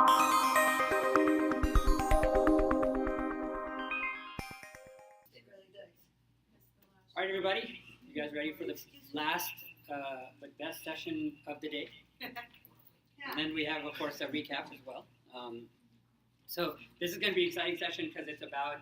All right, everybody, you guys ready for the last but best session of the day? And then we have, of course, a recap as well. So this is going to be an exciting session because it's about,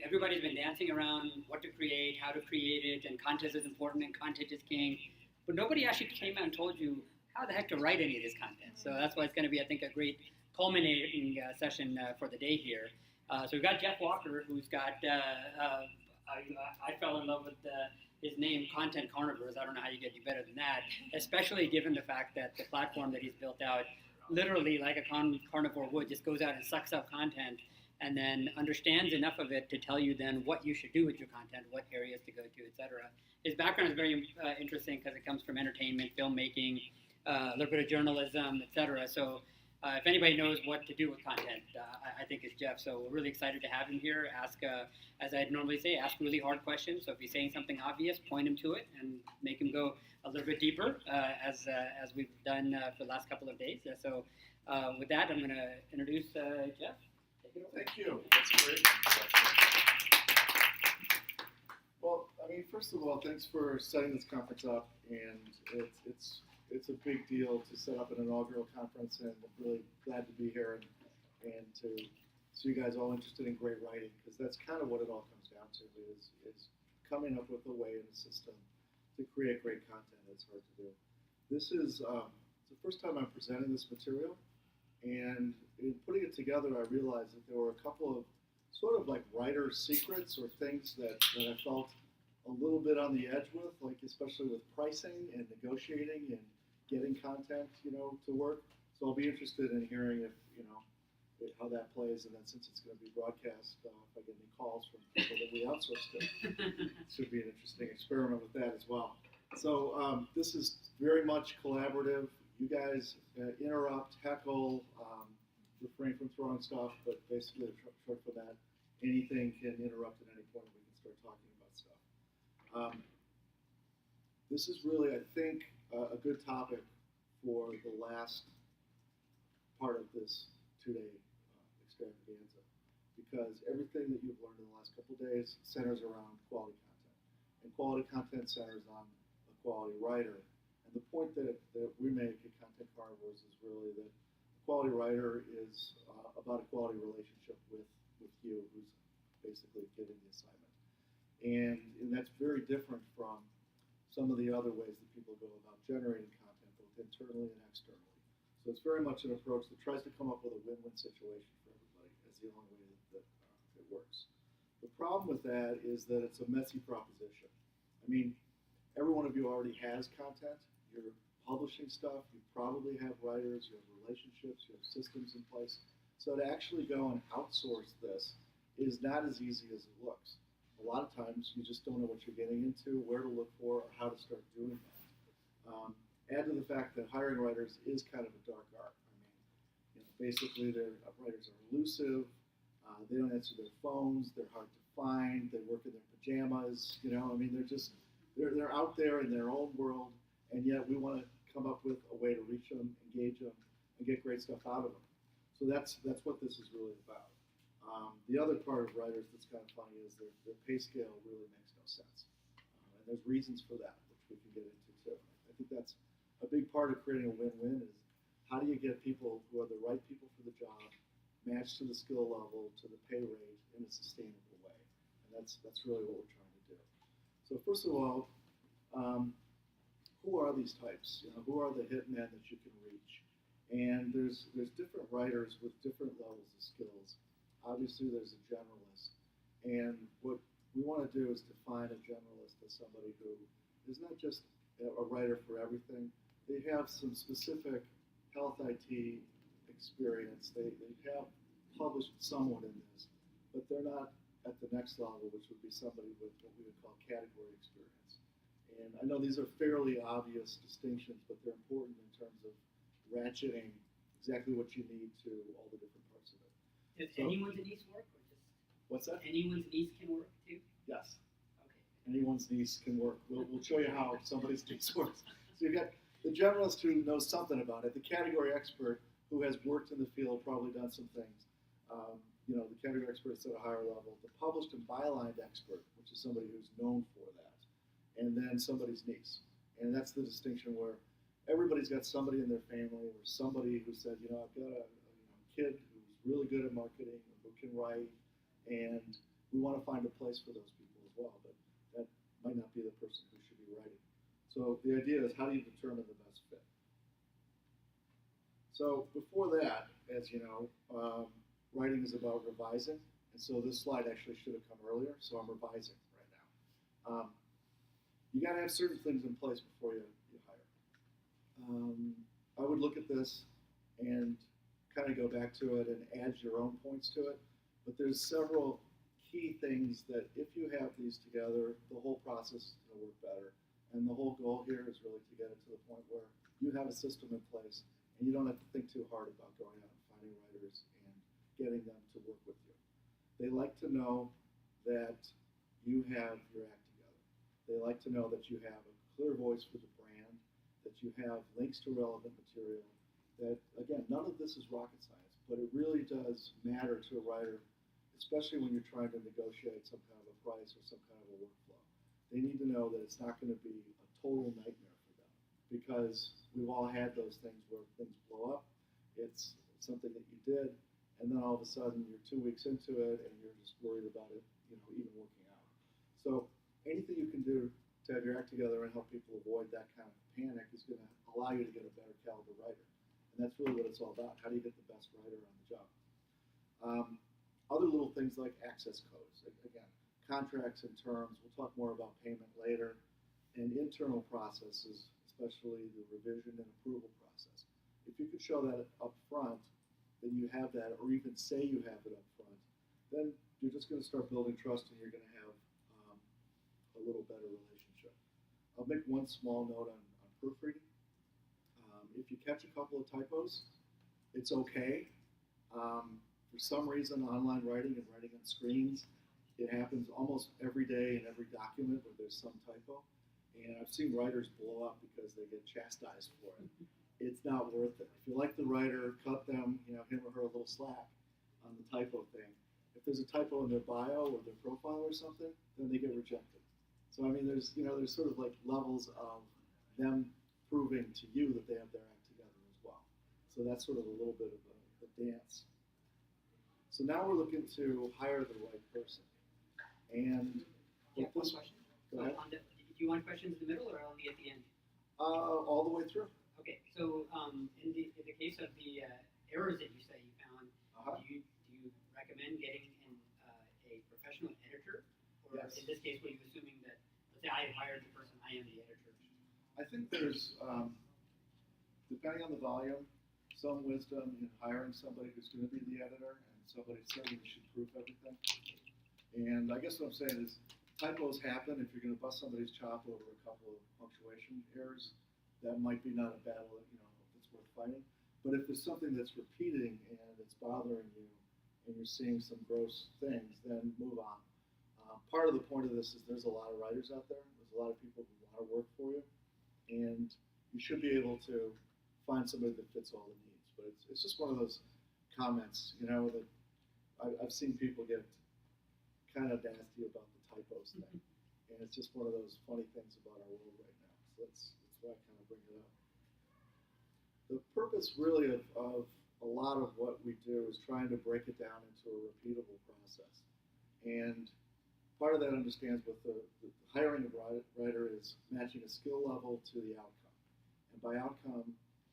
everybody's been dancing around what to create, how to create it, and content is important and content is king. But nobody actually came out and told you how the heck to write any of this content. So that's why it's going to be, I think, a great culminating session for the day here. So we've got Jeff Walker, who's got, I fell in love with his name, Content Carnivores. I don't know how you get any better than that, especially given the fact that the platform that he's built out, literally like a carnivore would, just goes out and sucks up content and then understands enough of it to tell you then what you should do with your content, what areas to go to, etc. His background is very interesting because it comes from entertainment, filmmaking, a little bit of journalism, etc. So if anybody knows what to do with content, I think it's Jeff. So we're really excited to have him here. Ask, as I normally say, ask really hard questions. So if he's saying something obvious, point him to it and make him go a little bit deeper, as we've done for the last couple of days. So with that, I'm going to introduce Jeff. Thank you. That's great. Well, I mean, first of all, thanks for setting this conference up, and it's a big deal to set up an inaugural conference, and I'm really glad to be here and to see you guys all interested in great writing, because that's kind of what it all comes down to is coming up with a way and a system to create great content. It's hard to do. This is the first time I'm presenting this material, and in putting it together, I realized that there were a couple of sort of like writer secrets or things that I felt a little bit on the edge with, like especially with pricing and negotiating and getting content, to work. So I'll be interested in hearing how that plays, and then since it's going to be broadcast, if I get any calls from people that we outsource to, it should be an interesting experiment with that as well. So this is very much collaborative. You guys interrupt, heckle, refrain from throwing stuff, but basically short for that, anything can interrupt at any point. We can start talking about stuff. This is really, I think, a good topic for the last part of this two-day extravaganza, because everything that you've learned in the last couple of days centers around quality content, and quality content centers on a quality writer. And the point that we make at Content Carnivores is really that a quality writer is about a quality relationship with you, who's basically getting the assignment. And that's very different from some of the other ways that people go about generating content, both internally and externally. So it's very much an approach that tries to come up with a win-win situation for everybody. That's the only way that it works. The problem with that is that it's a messy proposition. I mean, every one of you already has content. You're publishing stuff. You probably have writers. You have relationships. You have systems in place. So to actually go and outsource this is not as easy as it looks. A lot of times you just don't know what you're getting into, where to look for, or how to start doing that. Add to the fact that hiring writers is kind of a dark art. I mean, basically their writers are elusive. They don't answer their phones. They're hard to find. They work in their pajamas. I mean, they're out there in their own world, and yet we want to come up with a way to reach them, engage them, and get great stuff out of them. So that's what this is really about. The other part of writers that's kind of funny is their pay scale really makes no sense. And there's reasons for that, which we can get into too. I think that's a big part of creating a win-win is how do you get people who are the right people for the job, matched to the skill level, to the pay rate in a sustainable way. And that's really what we're trying to do. So first of all, who are these types? Who are the hitmen that you can reach? And there's different writers with different levels of skills. Obviously, there's a generalist. And what we want to do is define a generalist as somebody who is not just a writer for everything. They have some specific health IT experience. They have published somewhat in this, but they're not at the next level, which would be somebody with what we would call category experience. And I know these are fairly obvious distinctions, but they're important in terms of ratcheting exactly what you need to all the different parts of it. Does anyone's niece work, or just what's that? Anyone's niece can work too? Yes. Okay. Anyone's niece can work. We'll show you how somebody's niece works. So you've got the generalist who knows something about it, the category expert who has worked in the field, probably done some things. The candidate expert is at a higher level. The published and bylined expert, which is somebody who's known for that. And then somebody's niece. And that's the distinction where everybody's got somebody in their family or somebody who said, I've got a kid who's really good at marketing or who can write, and we want to find a place for those people as well. But that might not be the person who should be writing. So the idea is, how do you determine the best fit? So before that, as you know, writing is about revising. And so this slide actually should have come earlier, so I'm revising right now. You got to have certain things in place before you hire. I would look at this and kind of go back to it and add your own points to it. But there's several key things that if you have these together, the whole process is going to work better. And the whole goal here is really to get it to the point where you have a system in place and you don't have to think too hard about going out and finding writers and getting them to work with you. They like to know that you have your act together. They like to know that you have a clear voice for the brand, that you have links to relevant material, that, again, none of this is rocket science, but it really does matter to a writer, especially when you're trying to negotiate some kind of a price or some kind of a workflow. They need to know that it's not going to be a total nightmare for them, because we've all had those things where things blow up. It's something that you did, and then all of a sudden you're 2 weeks into it and you're just worried about it, even working out. So anything you can do to have your act together and help people avoid that kind of panic is going to allow you to get a better caliber writer. And that's really what it's all about. How do you get the best writer on the job? Other little things like access codes. Again, contracts and terms. We'll talk more about payment later. And internal processes, especially the revision and approval process. If you could show that up front, that you have that, or even say you have it up front, then you're just going to start building trust and you're going to have a little better relationship. I'll make one small note on proofreading. If you catch a couple of typos, it's okay. For some reason, online writing and writing on screens, it happens almost every day in every document where there's some typo. And I've seen writers blow up because they get chastised for it. It's not worth it. If you like the writer, cut them, him or her a little slack on the typo thing. If there's a typo in their bio or their profile or something, then they get rejected. So there's sort of like levels of them proving to you that they have their act together as well. So that's sort of a little bit of a dance. So now we're looking to hire the right person. And one question. Go ahead. Do you want questions in the middle or only at the end? All the way through. Okay, so in the case of the errors that you say you found, do you recommend getting a professional editor? Or Yes. in this case, were you assuming that, let's say I hired the person, I am the editor? I think there's, depending on the volume, some wisdom in hiring somebody who's going to be the editor and somebody saying you should proof everything. And I guess what I'm saying is typos happen. If you're going to bust somebody's chop over a couple of punctuation errors, that might be not a battle that's worth fighting. But if there's something that's repeating and it's bothering you and you're seeing some gross things, then move on. Part of the point of this is there's a lot of writers out there. There's a lot of people who want to work for you. And you should be able to find somebody that fits all the needs. But it's just one of those comments, that I've seen people get kind of nasty about the typos thing. And it's just one of those funny things about our world right now. So that's why I kind of bring it up. The purpose really of a lot of what we do is trying to break it down into a repeatable process. And part of that understands with the hiring of a writer is matching a skill level to the outcome. And by outcome,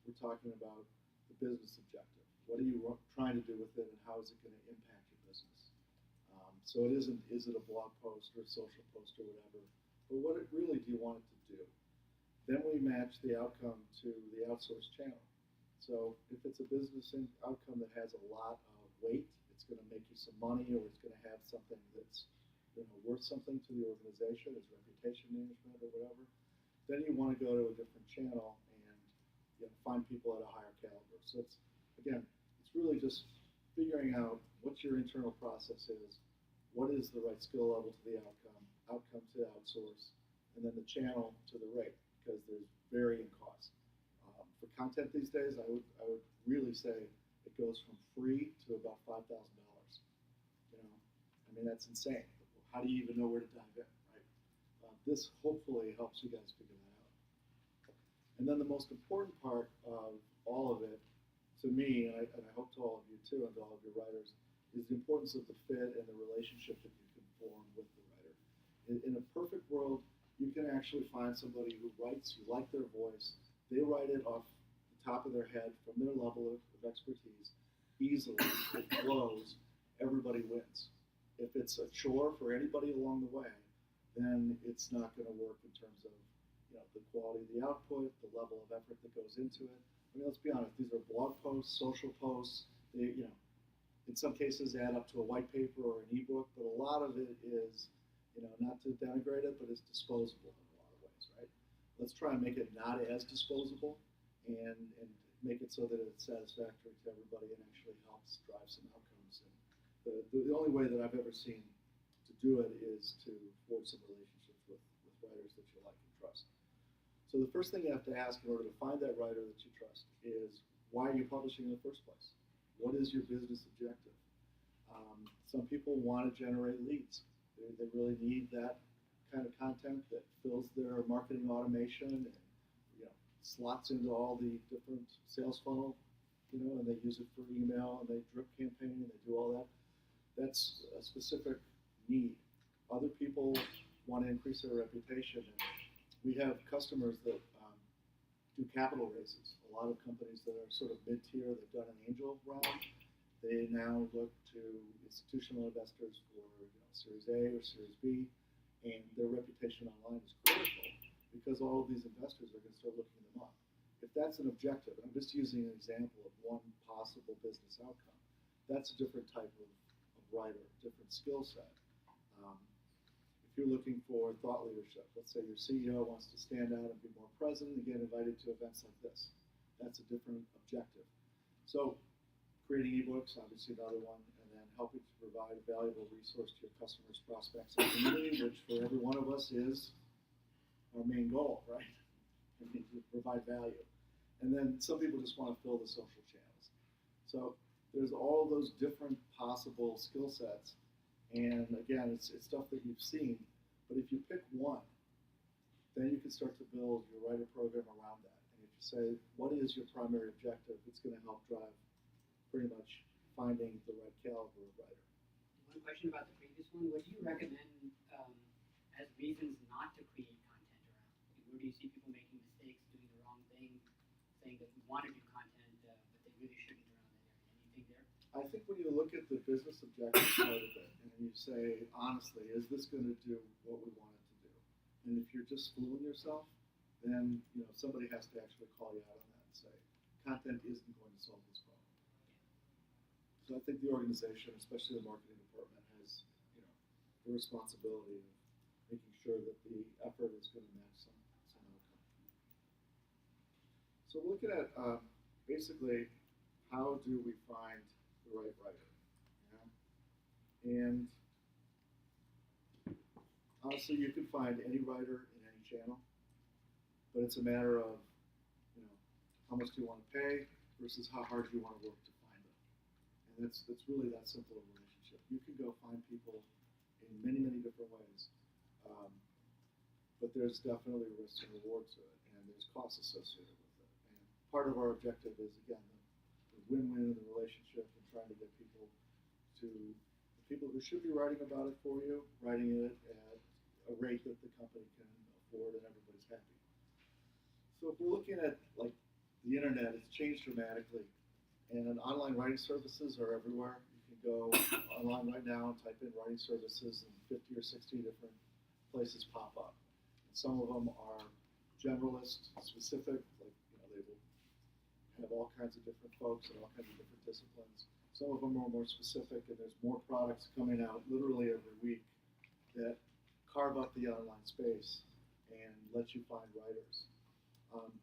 we're talking about the business objective. What are you trying to do with it and how is it going to impact your business? So it isn't, is it a blog post or a social post or whatever, but what really do you want it to do? Then we match the outcome to the outsourced channel. So if it's a business outcome that has a lot of weight, it's going to make you some money or it's going to have something that's worth something to the organization, as reputation management or whatever, then you want to go to a different channel and find people at a higher caliber. So it's really just figuring out what your internal process is, what is the right skill level to the outcome to outsource, and then the channel to the rate, because there's varying costs. for content these days, I would really say it goes from free to about $5,000. You know, I mean that's insane. How do you even know where to dive in, right? This hopefully helps you guys figure that out. And then the most important part of all of it, to me, and I hope to all of you too, and to all of your writers, is the importance of the fit and the relationship that you can form with the writer. In a perfect world, you can actually find somebody who writes, you like their voice, they write it off the top of their head from their level of expertise, easily, it flows, everybody wins. If it's a chore for anybody along the way, then it's not going to work in terms of the quality of the output, the level of effort that goes into it. I mean, let's be honest, these are blog posts, social posts, they, in some cases add up to a white paper or an ebook, but a lot of it is, not to denigrate it, but it's disposable in a lot of ways, right? Let's try and make it not as disposable and make it so that it's satisfactory to everybody and actually helps drive some outcomes. And the only way that I've ever seen to do it is to forge some relationships with writers that you like and trust. So the first thing you have to ask in order to find that writer that you trust is, why are you publishing in the first place? What is your business objective? Some people want to generate leads. They really need that kind of content that fills their marketing automation and slots into all the different sales funnel, and they use it for email and they drip campaign and they do all that. That's a specific need. Other people want to increase their reputation. And we have customers that do capital raises. A lot of companies that are sort of mid-tier, they've done an angel round. They now look to institutional investors for Series A or Series B, and their reputation online is critical because all of these investors are going to start looking them up. If that's an objective, I'm just using an example of one possible business outcome, that's a different type of writer, different skill set. If you're looking for thought leadership, let's say your CEO wants to stand out and be more present and get invited to events like this. That's a different objective. So creating ebooks, obviously another one, and then helping to provide a valuable resource to your customers, prospects, and community, which for every one of us is our main goal, right? I mean, to provide value. And then some people just want to fill the social channels. So there's all those different possible skill sets. And again, it's stuff that you've seen, but if you pick one, then you can start to build your writer program around that. And if you say, what is your primary objective, it's going to help drive pretty much finding the right caliber of writer. One question about the previous one, what do you recommend as reasons not to create content around? Where do you see people making mistakes, doing the wrong thing, saying that we want to do content, but they really shouldn't around that area? Anything there? I think when you look at the business objective part of it, and you say, honestly, is this going to do what we want it to do? And if you're just fooling yourself, then somebody has to actually call you out on that and say, content isn't going to solve this problem. So I think the organization, especially the marketing department, has the responsibility of making sure that the effort is going to match some outcome. So we're looking at basically how do we find the right writer. And honestly, you can find any writer in any channel, but it's a matter of how much do you want to pay versus how hard do you want to work to find them. And it's really that simple a relationship. You can go find people in many, many different ways, but there's definitely risks and rewards to it, and there's costs associated with it. And part of our objective is, again, the win-win in the relationship and trying to get people to people who should be writing about it for you, writing it at a rate that the company can afford and everybody's happy. So if we're looking at like the internet, it's changed dramatically, and online writing services are everywhere. You can go online right now and type in writing services, and 50 or 60 different places pop up. And some of them are generalist, specific, like they will have all kinds of different folks and all kinds of different disciplines. Some of them are more specific, and there's more products coming out literally every week that carve up the online space and let you find writers.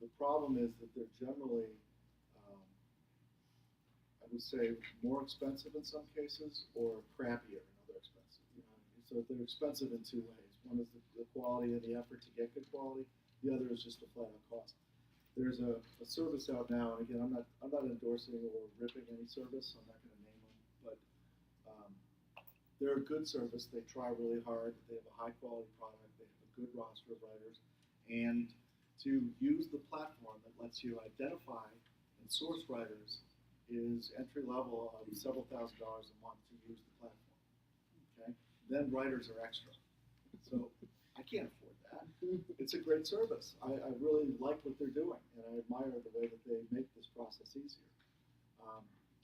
The problem is that they're generally, I would say, more expensive in some cases or crappier in other expensive. So they're expensive in two ways. One is the quality and the effort to get good quality. The other is just a flat out cost. there's a service out now, and again, I'm not endorsing or ripping any service, so I'm not going to name them, but um, they're a good service. They try really hard. They have a high quality product. They have a good roster of writers, and to use the platform that lets you identify and source writers is entry level of several $1,000s a month to use the platform. Okay, then writers are extra. So I can't afford that. It's a great service. I really like what they're doing, and I admire the way that they make this process easier.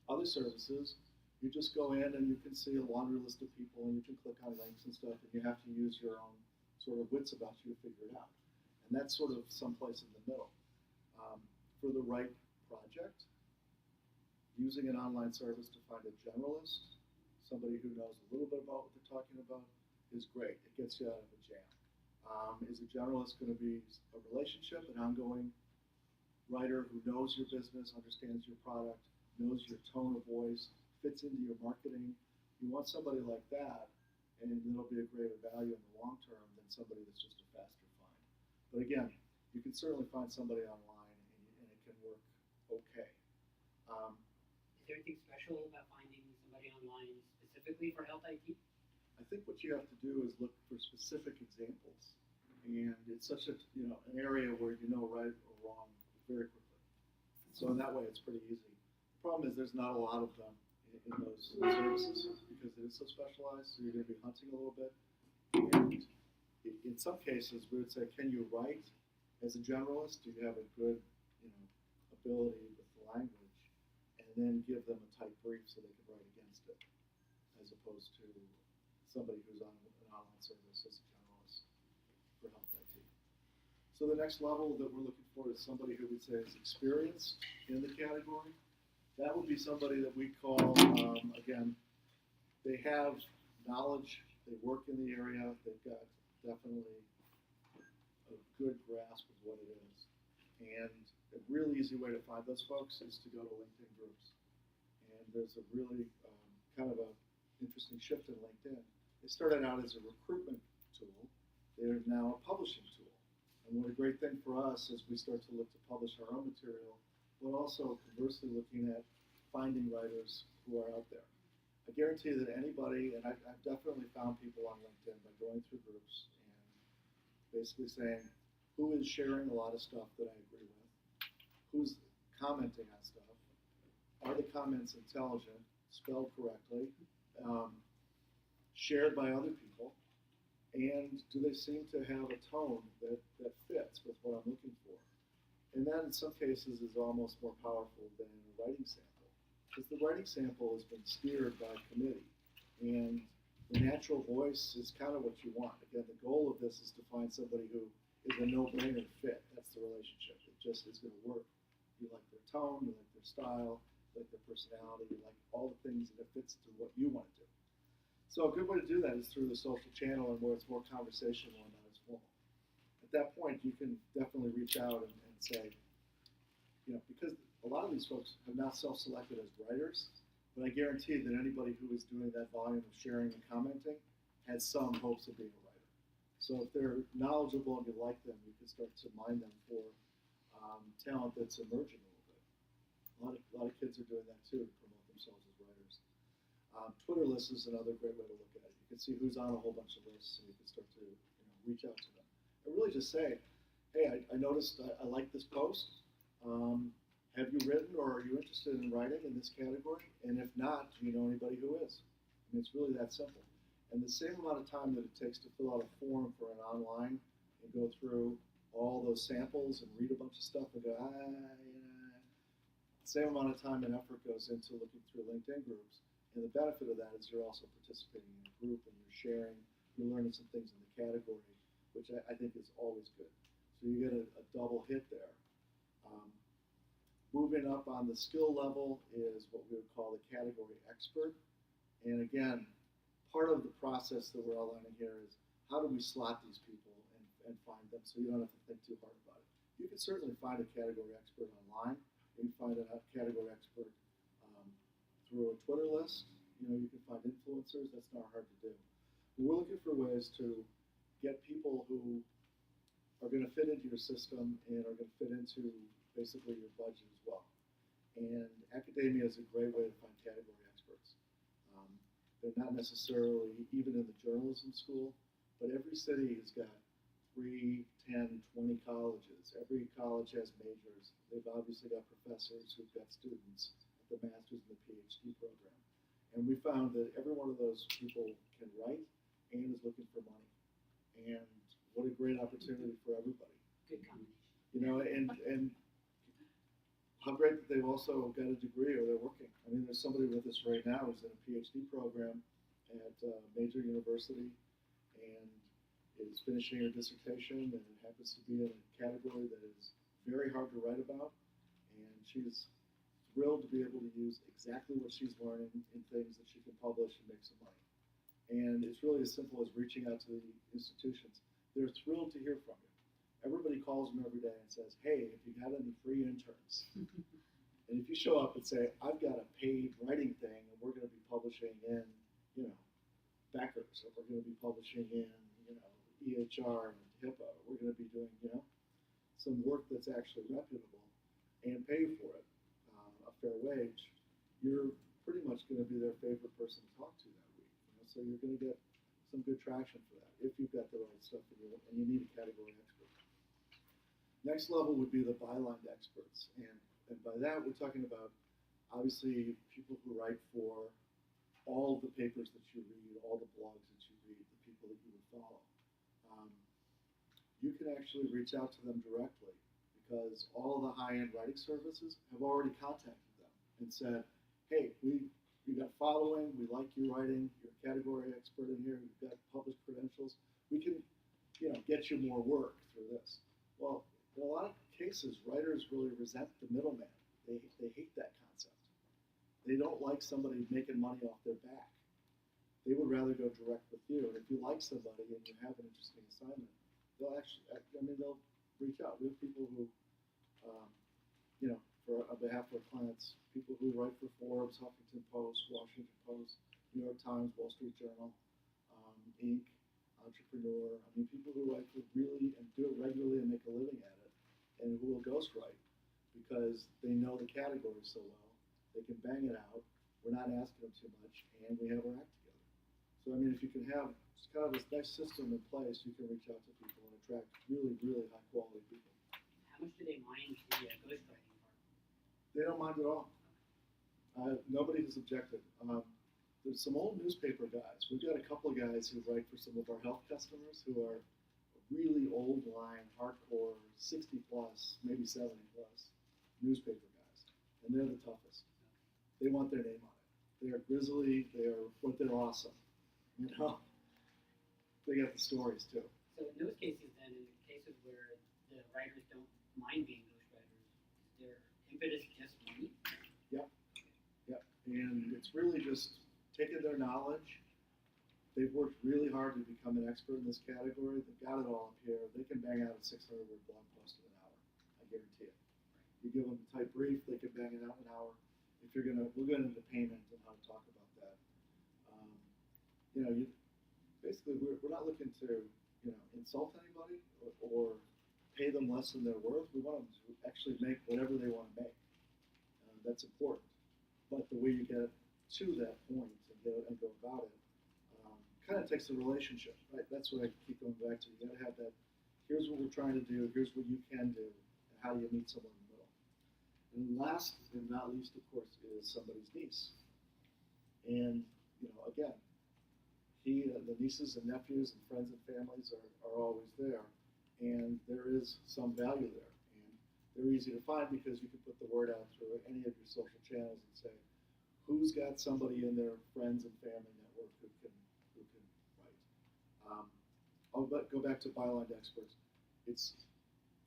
Other services, you just go in and you can see a laundry list of people, and you can click on links and stuff, and you have to use your own sort of wits about you to figure it out. And that's sort of someplace in the middle. For the right project, using an online service to find a generalist, somebody who knows a little bit about what they're talking about, is great. It gets you out of a jam. Is a generalist going to be a relationship, an ongoing writer who knows your business, understands your product, knows your tone of voice, fits into your marketing? You want somebody like that, and it'll be a greater value in the long term than somebody that's just a faster find. But again, you can certainly find somebody online, and it can work okay. Is there anything special about finding somebody online specifically for health IT? I think what you have to do is look for specific examples, and it's such an area where you know right or wrong very quickly. So in that way, it's pretty easy. The problem is there's not a lot of them in those services because it is so specialized. So you're going to be hunting a little bit, and in some cases, we would say, can you write as a generalist? Do you have a good ability with the language, and then give them a tight brief so they can write against it, as opposed to somebody who's on an online service as a generalist for health IT. So the next level that we're looking for is somebody who we'd say is experienced in the category. That would be somebody that we call, again, they have knowledge, they work in the area, they've got definitely a good grasp of what it is. And a really easy way to find those folks is to go to LinkedIn groups. And there's a really kind of a interesting shift in LinkedIn. They started out as a recruitment tool. They're now a publishing tool. And what a great thing for us as we start to look to publish our own material, but also conversely looking at finding writers who are out there. I guarantee that anybody, and I've definitely found people on LinkedIn by going through groups and basically saying, who is sharing a lot of stuff that I agree with? Who's commenting on stuff? Are the comments intelligent, spelled correctly? Shared by other people, and do they seem to have a tone that fits with what I'm looking for? And that in some cases is almost more powerful than a writing sample, because the writing sample has been steered by committee, and the natural voice is kind of what you want. Again, the goal of this is to find somebody who is a no-brainer fit. That's the relationship. It just is going to work. You like their tone, you like their style, you like their personality, you like all the things that it fits to what you want to do. So a good way to do that is through the social channel and where it's more conversational and not as formal. At that point, you can definitely reach out and say, because a lot of these folks have now self-selected as writers, but I guarantee that anybody who is doing that volume of sharing and commenting has some hopes of being a writer. So if they're knowledgeable and you like them, you can start to mine them for talent that's emerging a little bit. A lot of kids are doing that too to promote themselves as writers. Twitter lists is another great way to look at it. You can see who's on a whole bunch of lists, and you can start to reach out to them. And really just say, hey, I noticed I like this post. Have you written or are you interested in writing in this category? And if not, do you know anybody who is? I mean, it's really that simple. And the same amount of time that it takes to fill out a form for an online and go through all those samples and read a bunch of stuff and go, same amount of time and effort goes into looking through LinkedIn groups. And the benefit of that is you're also participating in a group and you're sharing, you're learning some things in the category, which I think is always good. So you get a double hit there. Moving up on the skill level is what we would call the category expert. And again, part of the process that we're outlining here is how do we slot these people and find them so you don't have to think too hard about it. You can certainly find a category expert online. You can find a category expert through a Twitter list. You can find influencers. That's not hard to do. But we're looking for ways to get people who are going to fit into your system and are going to fit into basically your budget as well. And academia is a great way to find category experts. They're not necessarily even in the journalism school, but every city has got 3, 10, 20 colleges. Every college has majors. They've obviously got professors who've got students at the master's and the PhD program. And we found that every one of those people can write and is looking for money. And what a great opportunity for everybody. Good combination. You know, and how great that they've also got a degree or they're working. I mean, there's somebody with us right now who's in a PhD program at a major university and is finishing her dissertation, and it happens to be in a category that is very hard to write about. And she's thrilled to be able to use exactly what she's learning in things that she can publish and make some money. And it's really as simple as reaching out to the institutions. They're thrilled to hear from you. Everybody calls them every day and says, hey, if you got any free interns. And if you show up and say, I've got a paid writing thing and we're going to be publishing in, you know, Becker's, or we're going to be publishing in, you know, EHR and HIPAA, we're going to be doing, you know, some work that's actually reputable and pay for it a fair wage, you're pretty much going to be their favorite person to talk to that week. You know? So you're going to get some good traction for that if you've got the right stuff in you and you need a category expert. Next level would be the byline experts. And by that, we're talking about, obviously, people who write for all the papers that you read, all the blogs that you read, the people that you would follow. You can actually reach out to them directly because all the high-end writing services have already contacted them and said, hey, we got following, we like your writing, you're a category expert in here, you've got published credentials, we can, you know, get you more work through this. Well, in a lot of cases, writers really resent the middleman. They hate that concept. They don't like somebody making money off their back. They would rather go direct with you. And if you like somebody and you have an interesting assignment, they'll actually, they'll reach out. We have people who, you know, on behalf of our clients, people who write for Forbes, Huffington Post, Washington Post, New York Times, Wall Street Journal, Inc., Entrepreneur. I mean, people who write for really and do it regularly and make a living at it, and who will ghostwrite because they know the category so well, they can bang it out. We're not asking them too much, and we have our act together. So I mean, if you can have kind of this nice system in place, you can reach out to people and attract really, really high quality people. How much do they mind the ghostwriting part? They don't mind at all. Nobody has objected. There's some old newspaper guys. We've got a couple of guys who write for some of our health customers who are really old line, hardcore, 60 plus, maybe 70 plus newspaper guys. And they're the toughest. They want their name on it. They are grizzly, but they're awesome. You know? They got the stories too. So in those cases then, in the cases where the writers don't mind being ghostwriters, is their impetus just money? Yep. Yep. And it's really just taking their knowledge. They've worked really hard to become an expert in this category. They've got it all up here. They can bang out a 600-word blog post in an hour. I guarantee it. You give them a tight brief, they can bang it out in an hour. If you're gonna, we'll get into payment and how to talk about that. You know, basically we're not looking to, you know, insult anybody or pay them less than they're worth. We want them to actually make whatever they want to make. That's important. But the way you get to that point and go about it kind of takes a relationship, right? That's what I keep going back to. You got to have that. Here's what we're trying to do. Here's what you can do. And how do you meet someone in the middle? And last and not least, of course, is somebody's niece. And you know, again, the nieces and nephews and friends and families are always there, and there is some value there. And they're easy to find because you can put the word out through any of your social channels and say, who's got somebody in their friends and family network who can write. I'll go back to byline experts. It's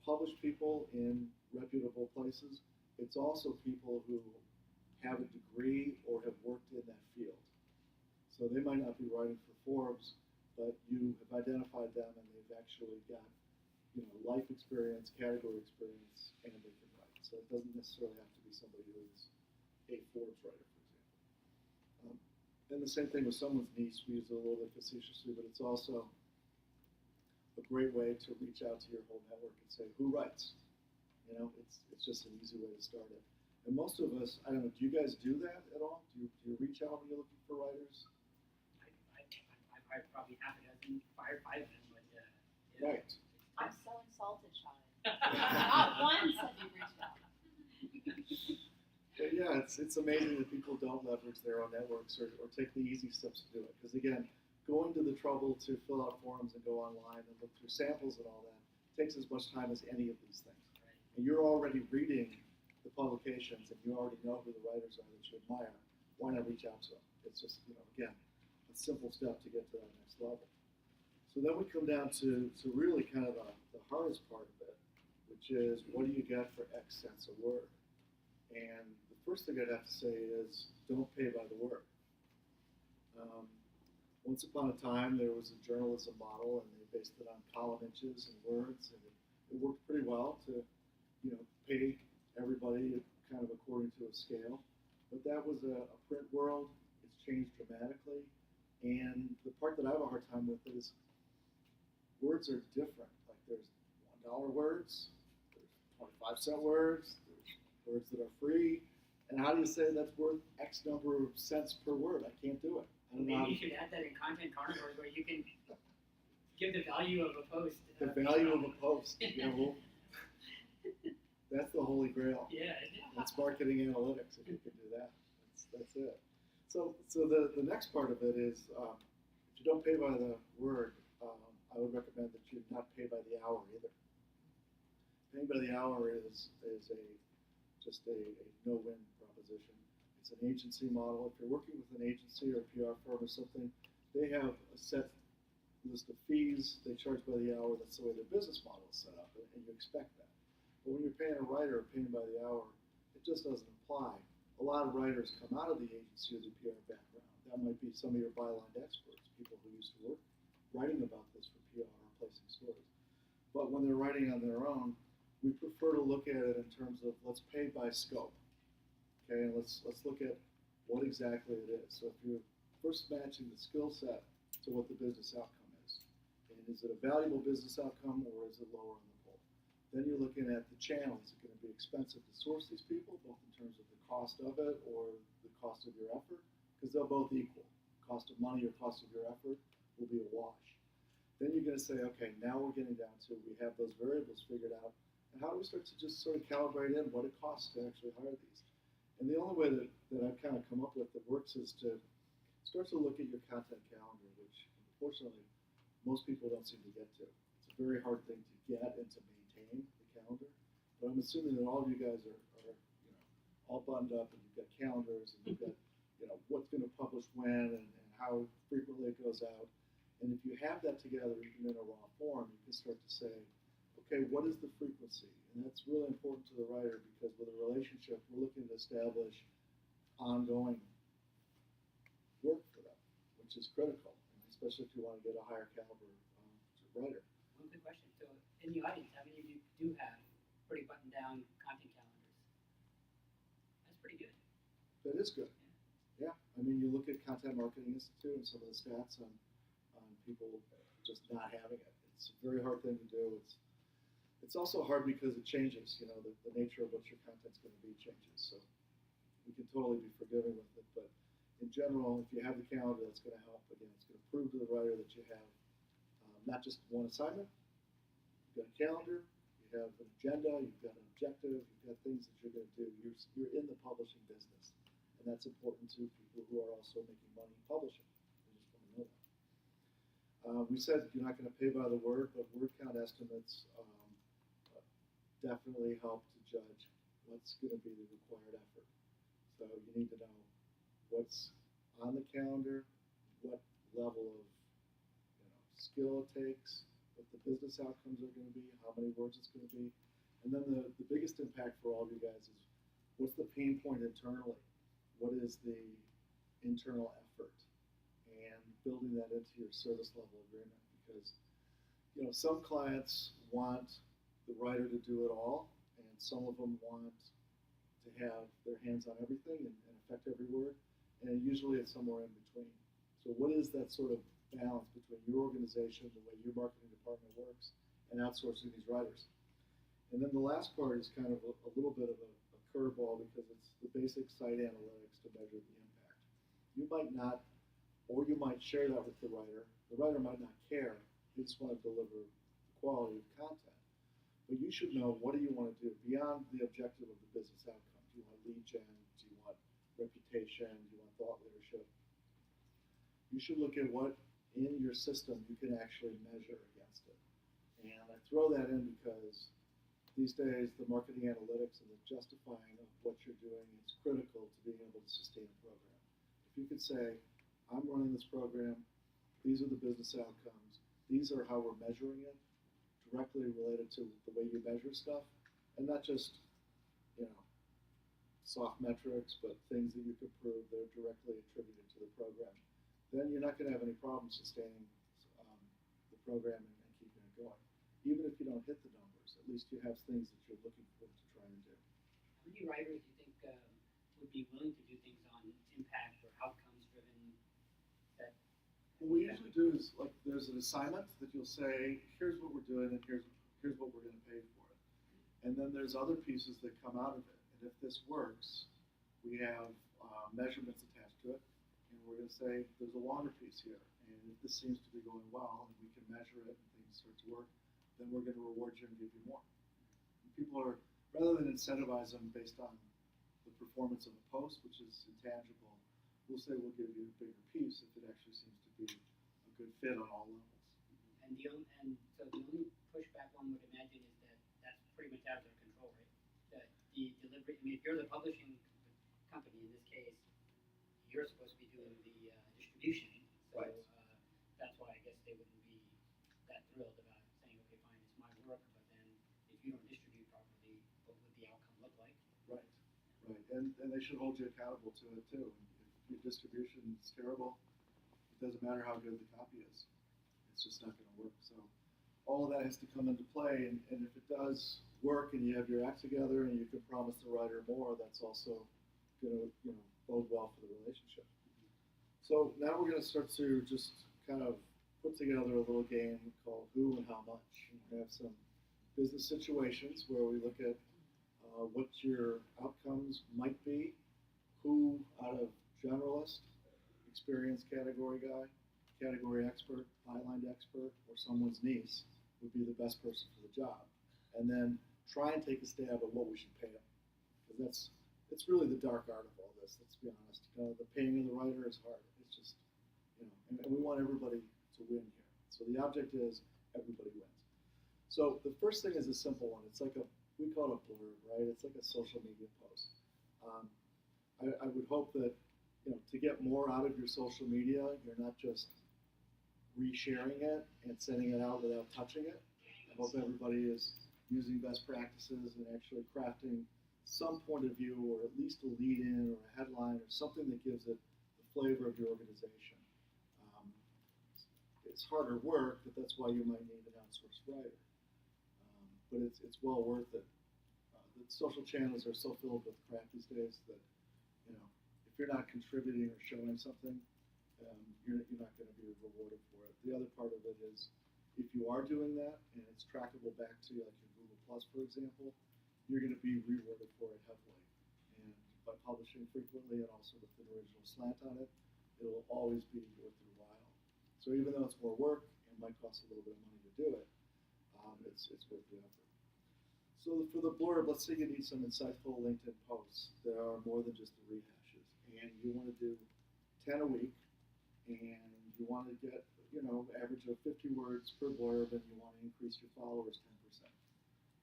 published people in reputable places. It's also people who have a degree or have worked in that field. So they might not be writing for Forbes, but you have identified them and they've actually got, you know, life experience, category experience, and they can write. So it doesn't necessarily have to be somebody who is a Forbes writer, for example. And the same thing with someone's niece. We use it a little bit facetiously, but it's also a great way to reach out to your whole network and say, who writes? You know, it's just an easy way to start it. And most of us, I don't know, do you guys do that at all? Do you reach out when you're looking for writers? I probably half a dozen, five of them, but yeah. Right. I'm so insulted, Sean. Not once have you reached out. But yeah, it's amazing that people don't leverage their own networks or take the easy steps to do it. Because again, going to the trouble to fill out forms and go online and look through samples and all that takes as much time as any of these things. Right. And you're already reading the publications and you already know who the writers are that you admire. Why not reach out to them? It's just, again, a simple step to get to that next level. So then we come down to really kind of the hardest part of it, which is what do you get for X cents a word? And the first thing I'd have to say is don't pay by the word. Once upon a time, there was a journalism model, and they based it on column inches and words, and it worked pretty well to, pay everybody kind of according to a scale. But that was a print world. It's changed dramatically, and the part that I have a hard time with is words are different. Like there's $1 words, there's 25-cent words, there's words that are free, and how do you say that's worth X number of cents per word? I can't do it. I don't know how Maybe you should add that in content carnivores where you can give the value of a post. the value of a post. Well, that's the holy grail. Yeah. That's marketing analytics. If you can do that, that's it. So the next part of it is if you don't pay by the word, I would recommend that you not pay by the hour either. Paying by the hour is just a no-win proposition. It's an agency model. If you're working with an agency or a PR firm or something, they have a set list of fees. They charge by the hour. That's the way their business model is set up, and you expect that. But when you're paying a writer or paying by the hour, it just doesn't apply. A lot of writers come out of the agency or the PR background. That might be some of your byline experts, people who used to work writing about this for PR or placing stories. But when they're writing on their own, we prefer to look at it in terms of let's pay by scope. Okay, and let's look at what exactly it is. So if you're first matching the skill set to what the business outcome is, and is it a valuable business outcome or is it lower on the pole? Then you're looking at the channel. Is it going to be expensive to source these people, both in terms of the cost of it or the cost of your effort? Because they'll both equal. Cost of money or cost of your effort will be a wash. Then you're going to say, okay, now we're getting down to we have those variables figured out, and how do we start to just sort of calibrate in what it costs to actually hire these? And the only way that I've kind of come up with that works is to start to look at your content calendar, which unfortunately most people don't seem to get to. It's a very hard thing to get and to maintain the calendar. But I'm assuming that all of you guys are all buttoned up and you've got calendars and you've got what's going to publish when and how frequently it goes out. And if you have that together even in a raw form, you can start to say, okay, what is the frequency? And that's really important to the writer because with a relationship, we're looking to establish ongoing work for them, which is critical, especially if you want to get a higher caliber writer. One quick question. So in the audience, how many of you do have pretty buttoned down content calendars? That's pretty good. That is good. Yeah. I mean, you look at Content Marketing Institute and some of the stats on people just not having it. It's a very hard thing to do. It's also hard because it changes. The nature of what your content's going to be changes. So we can totally be forgiving with it. But in general, if you have the calendar, that's going to help. Again, it's going to prove to the writer that you have not just one assignment. You've got a calendar. You have an agenda. You've got an objective. You've got things that you're going to do. You're in the publishing business. And that's important to people who are also making money publishing. They just want to know that. We said you're not going to pay by the word, but word count estimates definitely help to judge what's going to be the required effort. So you need to know what's on the calendar, what level of skill it takes, what the business outcomes are going to be, how many words it's going to be. And then the biggest impact for all of you guys is what's the pain point internally? What is the internal effort? And building that into your service level agreement, because some clients want the writer to do it all, and some of them want to have their hands on everything and affect every word, and usually it's somewhere in between. So what is that sort of balance between your organization, the way your marketing department works, and outsourcing these writers? And then the last part is kind of a little bit of a curveball because it's the basic site analytics to measure the impact. You might not, or you might share that with the writer. The writer might not care. They just want to deliver quality of content. But you should know, what do you want to do beyond the objective of the business outcome? Do you want lead gen? Do you want reputation? Do you want thought leadership? You should look at what in your system you can actually measure against it. And I throw that in because these days the marketing analytics and the justifying of what you're doing is critical to being able to sustain a program. If you could say, I'm running this program, these are the business outcomes, these are how we're measuring it, directly related to the way you measure stuff, and not just, soft metrics, but things that you can prove that are directly attributed to the program, then you're not going to have any problem sustaining the program and keeping it going. Even if you don't hit the numbers, at least you have things that you're looking for to try and do. How many writers do you think would be willing to do things on impact or outcomes driven? What we usually do is, like, there's an assignment that you'll say, here's what we're doing and here's what we're going to pay for it. And then there's other pieces that come out of it. And if this works, we have measurements attached to it. And we're going to say, there's a longer piece here. And if this seems to be going well and we can measure it and things start to work, then we're going to reward you and give you more. And people are, rather than incentivize them based on the performance of a post, which is intangible, we'll say we'll give you a bigger piece if it actually seems to be a good fit on all levels. And so the only pushback one would imagine is that that's pretty much out of their control, right? The delivery. I mean, if you're the publishing company in this case, you're supposed to be doing the distribution. So Right. That's why I guess they wouldn't be that thrilled about saying, okay, fine, it's my work, but then if you don't distribute properly, what would the outcome look like? Right. And they should hold you accountable to it too. If your distribution is terrible, it doesn't matter how good the copy is. It's just not going to work. So all of that has to come into play. And if it does work and you have your act together and you can promise the writer more, that's also going to bode well for the relationship. So now we're going to start to just kind of put together a little game called Who and How Much. And we have some business situations where we look at what your outcomes might be, who out of generalist, experienced category guy, category expert, byline expert, or someone's niece would be the best person for the job. And then try and take a stab at what we should pay them. Because it's really the dark art of all this, let's be honest. The paying of the writer is hard. It's just, and we want everybody to win here. So the object is everybody wins. So the first thing is a simple one. It's like we call it a blurb, right? It's like a social media post. I would hope that, to get more out of your social media, you're not just resharing it and sending it out without touching it. I hope everybody is using best practices and actually crafting some point of view, or at least a lead-in or a headline or something that gives it the flavor of your organization. It's harder work, but that's why you might need an outsourced writer. But it's well worth it. The social channels are so filled with crap these days that, if you're not contributing or showing something, you're not going to be rewarded for it. The other part of it is, if you are doing that and it's trackable back to you, like in Google Plus, for example, you're going to be rewarded for it heavily. And by publishing frequently and also with an original slant on it, it'll always be worth your while. So even though it's more work and might cost a little bit of money to do it, it's worth the effort. So for the blurb, let's say you need some insightful LinkedIn posts that are more than just the rehashes, and you want to do 10 a week, and you want to get, average of 50 words per blurb, and you want to increase your followers 10%.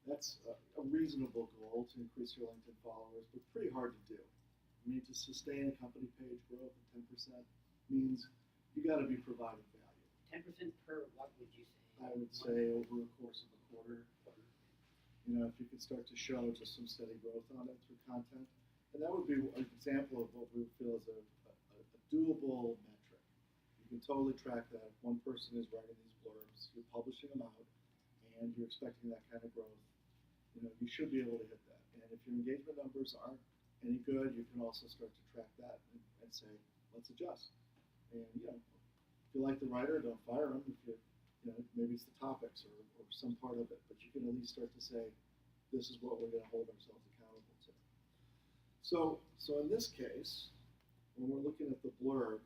That's a reasonable goal to increase your LinkedIn followers, but pretty hard to do. I mean, to sustain a company page growth of 10% means you got to be providing value. 10% per what would you say? I would say over the course of a quarter. If you could start to show just some steady growth on it through content. And that would be an example of what we would feel is a doable metric. You can totally track that. If one person is writing these blurbs, you're publishing them out, and you're expecting that kind of growth, you should be able to hit that. And if your engagement numbers aren't any good, you can also start to track that and say, let's adjust. And, if you like the writer, don't fire them. If maybe it's the topics or some part of it, but you can at least start to say, this is what we're going to hold ourselves accountable to. So in this case, when we're looking at the blurb,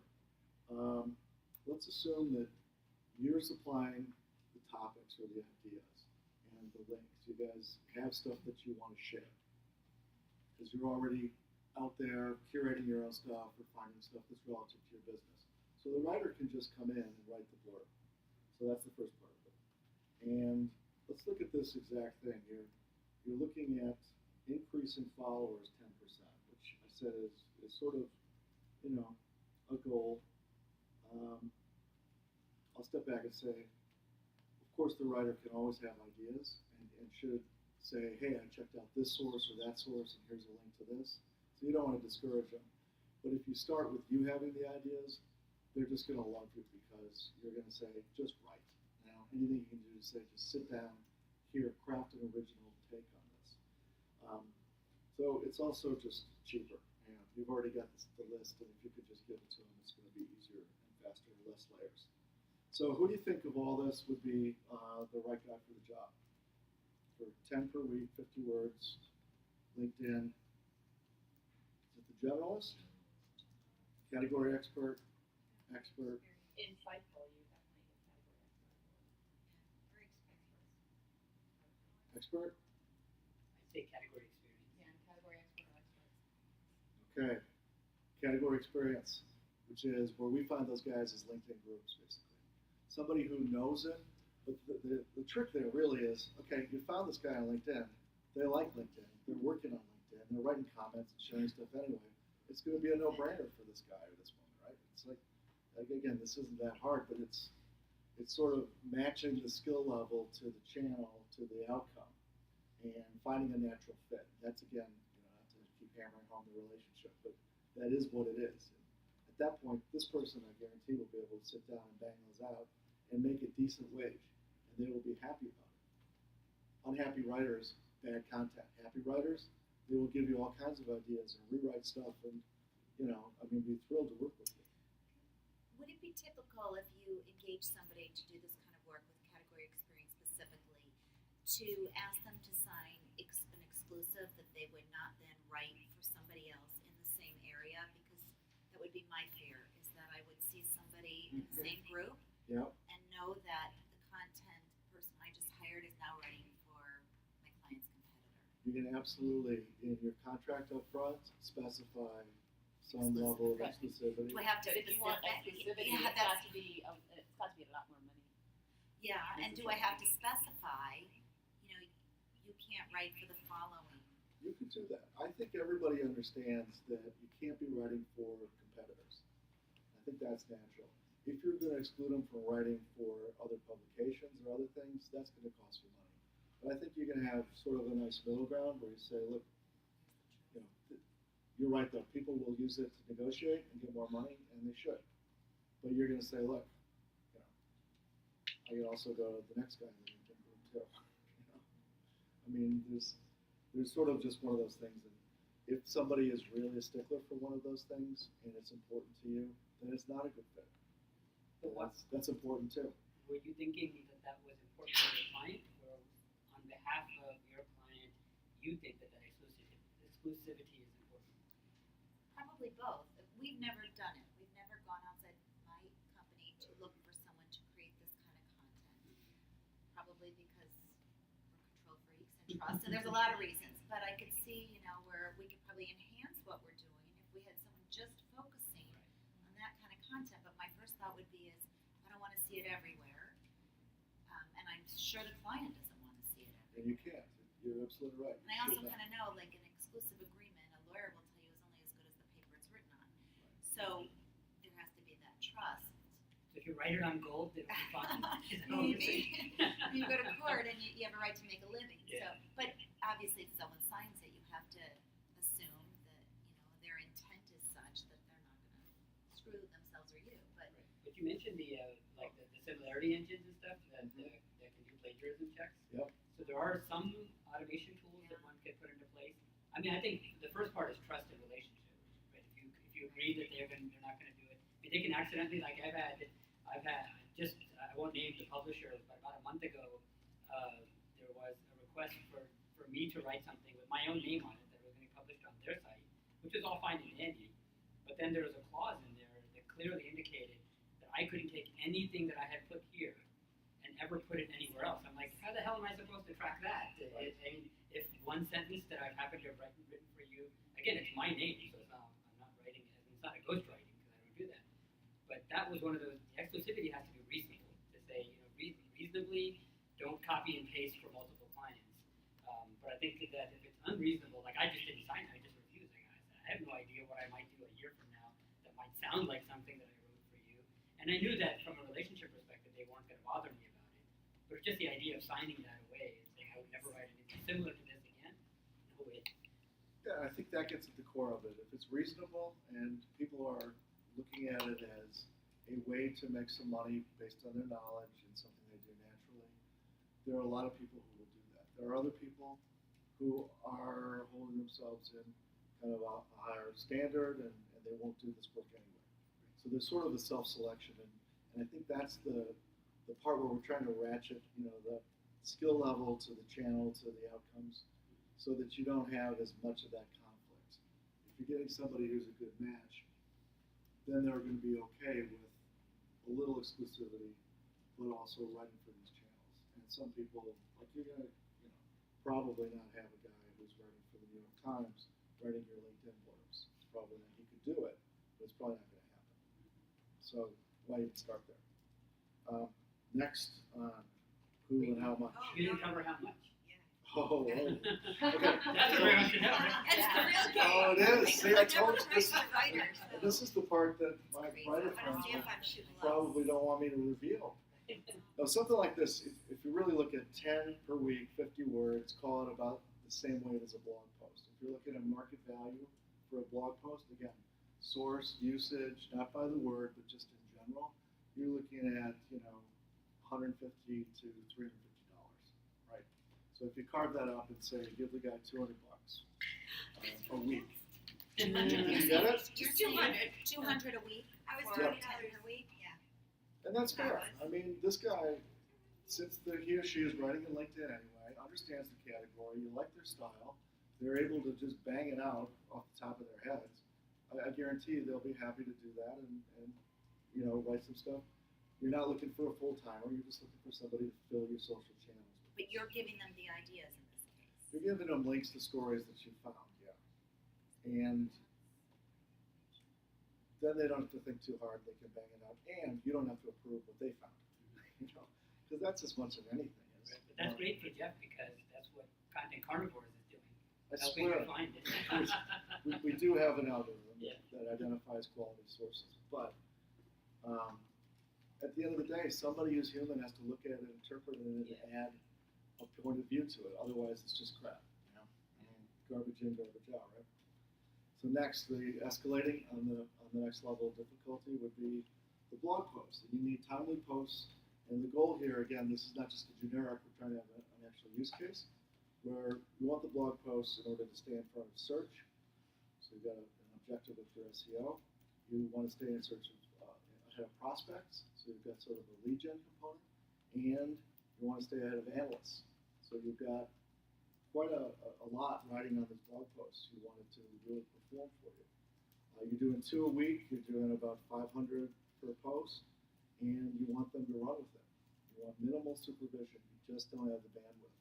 let's assume that you're supplying the topics or the ideas and the links. You guys have stuff that you want to share because you're already out there curating your own stuff or finding stuff that's relative to your business. So the writer can just come in and write the blurb. So that's the first part of it. And let's look at this exact thing here. You're looking at increasing followers 10%, which I said is sort of, a goal. I'll step back and say, of course the writer can always have ideas and should say, hey, I checked out this source or that source and here's a link to this. So you don't want to discourage them. But if you start with you having the ideas, they're just going to love you because you're going to say, just write. Now, anything you can do to say, just sit down, here, craft an original take on this. So it's also just cheaper. You've already got the list, and if you could just give it to them, it's going to be easier and faster, less layers. So who do you think of all this would be the right guy for the job? For 10 per week, 50 words, LinkedIn. Is it the generalist? Category expert? Expert? Insightful, you definitely get category expert. Or Expert? I'd say category experience. Yeah, category expert or experts. Okay. Category experience, which is where we find those guys as LinkedIn groups, basically. Somebody who knows it, but the trick there really is, okay, you found this guy on LinkedIn. They like LinkedIn. They're working on LinkedIn. They're writing comments and sharing stuff anyway. It's going to be a no-brainer for this guy or this woman, right? It's like again, this isn't that hard, but it's sort of matching the skill level to the channel, to the outcome, and finding a natural fit. That's, again, not to keep hammering home the relationship, but that is what it is. And at that point, this person, I guarantee, will be able to sit down and bang those out and make a decent wage, and they will be happy about it. Unhappy writers, bad content. Happy writers, they will give you all kinds of ideas and rewrite stuff, and be thrilled to work with you. Would it be typical if you engage somebody to do this kind of work with category experience specifically to ask them to sign an exclusive that they would not then write for somebody else in the same area? Because that would be my fear, is that I would see somebody in the same group and know that the content person I just hired is now writing for my client's competitor. You can absolutely, in your contract up front, specify some level of exclusivity. Do I have to But if you want specifically? exclusivity, Yeah, it's got to be a lot more money. Yeah, and do I have to specify, you can't write for the following? You can do that. I think everybody understands that you can't be writing for competitors. I think that's natural. If you're going to exclude them from writing for other publications or other things, that's going to cost you money. But I think you're going to have sort of a nice middle ground where you say, look, you're right though, people will use it to negotiate and get more money, and they should. But you're going to say, look, I can also go to the next guy in the LinkedIn group too. There's sort of just one of those things. And if somebody is really a stickler for one of those things and it's important to you, then it's not a good fit. That's important too. Were you thinking that was important for your client, or on behalf of your client, you think that exclusivity is important? Probably both. We've never done it. We've never gone outside my company to look for someone to create this kind of content. Probably because we're control freaks and trust, and there's a lot of reasons. But I could see, where we could probably enhance what we're doing if we had someone just focusing on that kind of content. But my first thought would be I don't want to see it everywhere, and I'm sure the client doesn't want to see it everywhere. And you can't. You're absolutely right. And I also kind of know, like an exclusive agreement, a lawyer will tell you is only as good as the paper it's written on. So there has to be that trust. So if you write it on gold, it'll be fine. Maybe. You go to court and you have a right to make a living. Yeah. So, but obviously, if someone signs it, you have to assume that their intent is such that they're not going to screw themselves or you. But But you mentioned the similarity engines and stuff that can do plagiarism checks. Yep. So there are some automation tools that one could put into place. I think the first part is trust and relationship. Right? If you agree that they're not going to do it, they can accidentally, like I've had I won't name the publisher, but about a month ago, there was a request for for me to write something with my own name on it that was going to be published on their site, which is all fine and dandy. But then there was a clause in there that clearly indicated that I couldn't take anything that I had put here and ever put it anywhere else. I'm like, how the hell am I supposed to track that? And if one sentence that I've happened to have written for you, again, it's my name, so I'm not writing it. It's not a ghostwriting because I don't do that. But that was one of those. The exclusivity has to be reasonable to say, reasonably, don't copy and paste for multiple clients. But I think that if it's unreasonable, like I just didn't sign it, I just refused. I have no idea what I might do a year from now that might sound like something that I wrote for you. And I knew that from a relationship perspective, they weren't going to bother me about it. But it's just the idea of signing that away and saying I would never write anything similar to this again. No way. Yeah, I think that gets at the core of it. If it's reasonable and people are looking at it as a way to make some money based on their knowledge and something they do naturally, there are a lot of people who will do that. There are other people who are holding themselves in kind of a higher standard and they won't do this work anyway. So there's sort of a self-selection, and I think that's the part where we're trying to ratchet, the skill level to the channel to the outcomes, so that you don't have as much of that conflict. If you're getting somebody who's a good match, then they're going to be okay with a little exclusivity, but also writing for these channels. And some people, like you're going to, probably not have a guy who's writing for the New York Times writing your LinkedIn blurbs. It's probably not. He could do it, but it's probably not going to happen. So why even start there? Next, who and how much? You didn't cover how much. Oh, okay. That's what we want to know. That's the real game. Oh, it is. See, I told you this. The writers, so. This is the part that my writer I wanna friends see if I'm shooting low. probably don't want me to reveal. Now, something like this, if you really look at 10 per week, 50 words, call it about the same weight as a blog post. If you're looking at market value for a blog post, again, source, usage, not by the word, but just in general, you're looking at, $150 to $350, right? So if you carve that up and say, give the guy $200 a week. Did you get it? You're 200 a week. I was Yep. 20 per week, yeah. And that's fair. I mean, this guy, since he or she is writing in LinkedIn anyway, understands the category, you like their style, they're able to just bang it out off the top of their heads. I guarantee you they'll be happy to do that and write some stuff. You're not looking for a full-timer, you're just looking for somebody to fill your social channels with. But you're giving them the ideas in this case. You're giving them links to stories that you found, yeah. And then they don't have to think too hard, they can bang it out, and you don't have to approve what they found, because that's as much of anything. But that's great for Jeff because that's what Content Carnivores is doing. I Helping swear, you find it. we do have an algorithm Yeah. that identifies quality sources, but at the end of the day, somebody who's human has to look at it, interpret it, and add a point of view to it. Otherwise, it's just crap. Garbage in, garbage out, right? So next, the escalating on the next level of difficulty would be the blog post. You need timely posts, and the goal here, again, this is not just a generic. We're trying to have an actual use case where you want the blog posts in order to stay in front of search. So you've got an objective with your SEO. You want to stay in search ahead of prospects, so you've got sort of a lead gen component, and you want to stay ahead of analysts. So you've got quite a lot riding on this blog post. You want it to really perform for you. You're doing 2 a week, you're doing about 500 per post, and you want them to run with it. You want minimal supervision, you just don't have the bandwidth.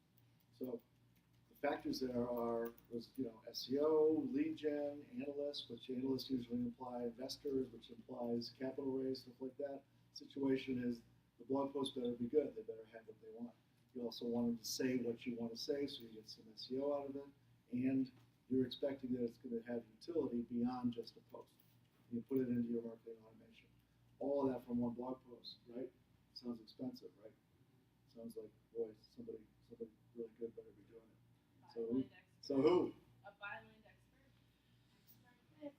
So the factors there are SEO, lead gen, analysts, which analysts usually imply investors, which implies capital raise, stuff like that. Situation is the blog post better be good. They better have what they want. You also want them to say what you want to say, so you get some SEO out of it, and you're expecting that it's going to have utility beyond just a post. You put it into your marketing automation. All of that from one blog post, right? Sounds expensive, right? Sounds like, boy, somebody really good better be doing it. So who? A byline expert.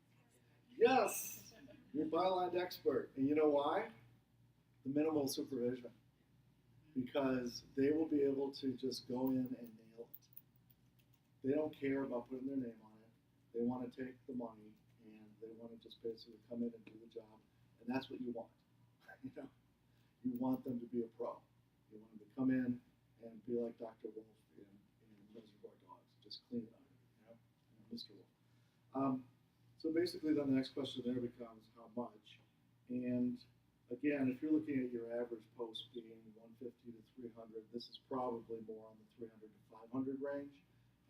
Yes, you're byline expert, and you know why? The minimal supervision, because they will be able to just go in and nail it. They don't care about putting their name on it. They want to take the money, and they want to just basically come in and do the job, and that's what you want. You want them to be a pro. You want them to come in and be like Dr. Wolf in Reservoir Dogs. clean it on it, you know, Mr. Wolf. So basically, then the next question there becomes how much, and again, if you're looking at your average post being 150 to 300, this is probably more on the 300 to 500 range,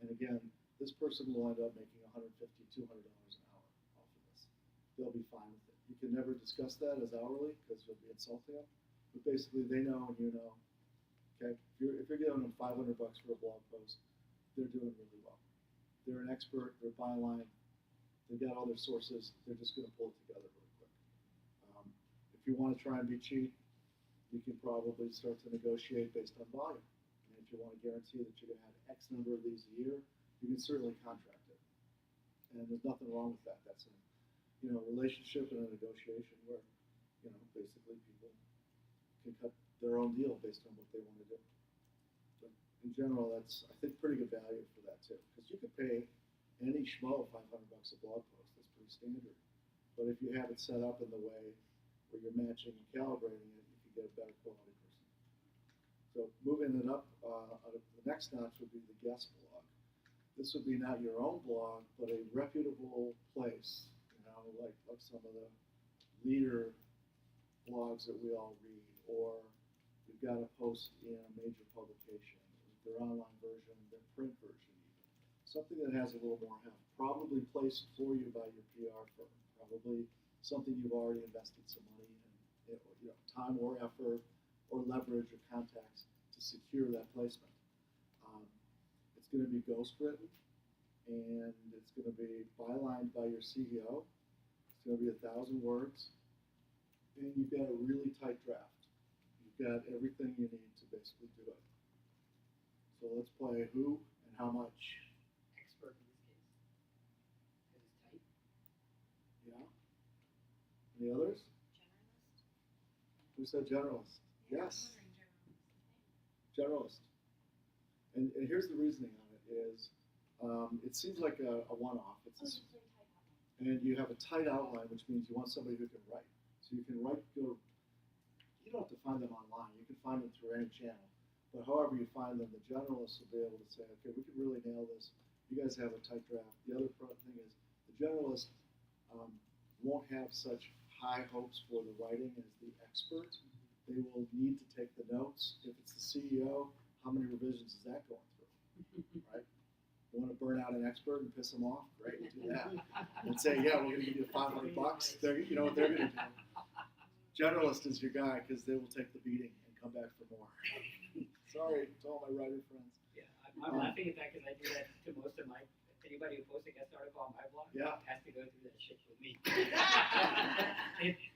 and again, this person will end up making $150, $200 an hour off of this. They'll be fine with it. You can never discuss that as hourly because you'll be insulting them, but basically they know and you know. Okay, if you're giving them $500 for a blog post, they're doing really well. They're an expert. They're byline. They've got all their sources. They're just going to pull it together really quick. If you want to try and be cheap, you can probably start to negotiate based on volume. And if you want to guarantee that you're going to have X number of these a year, you can certainly contract it. And there's nothing wrong with that. That's a relationship and a negotiation where basically people can cut their own deal based on what they want to do. But in general, that's, I think, pretty good value for that too. Because you could pay any schmo $500 a blog post. That's pretty standard. But if you have it set up in the way where you're matching and calibrating it, you can get a better quality person. So moving it up, the next notch would be the guest blog. This would be not your own blog, but a reputable place, like some of the leader blogs that we all read, or you've got a post in a major publication, their online version, their print version even. Something that has a little more heft. Probably placed for you by your PR firm. Probably something you've already invested some money in, time or effort or leverage or contacts to secure that placement. It's going to be ghostwritten, and it's going to be bylined by your CEO. It's going to be 1,000 words, and you've got a really tight draft. You've got everything you need to basically do it. So let's play who and how much. Expert in this case. Because it's tight. Yeah. Any others? Generalist? Who said generalist? Yeah, Yes, I'm wondering generalist. And here's the reasoning on it is, it seems like a one-off. And you have a tight outline, which means you want somebody who can write. So you can write, you don't have to find them online. You can find them through any channel. But however you find them, the generalist will be able to say, okay, we can really nail this. You guys have a tight draft. The other thing is the generalist won't have such high hopes for the writing as the expert. They will need to take the notes. If it's the CEO, how many revisions is that going through, right? You want to burn out an expert and piss them off? Great, do that. And say, yeah, we're going to give you $500. You know what they're going to do. Generalist is your guy because they will take the beating and come back for more. Sorry to all my writer friends. Yeah, I'm laughing at that because I do that to most of anybody who posts a guest article on my blog has to go through that shit with me.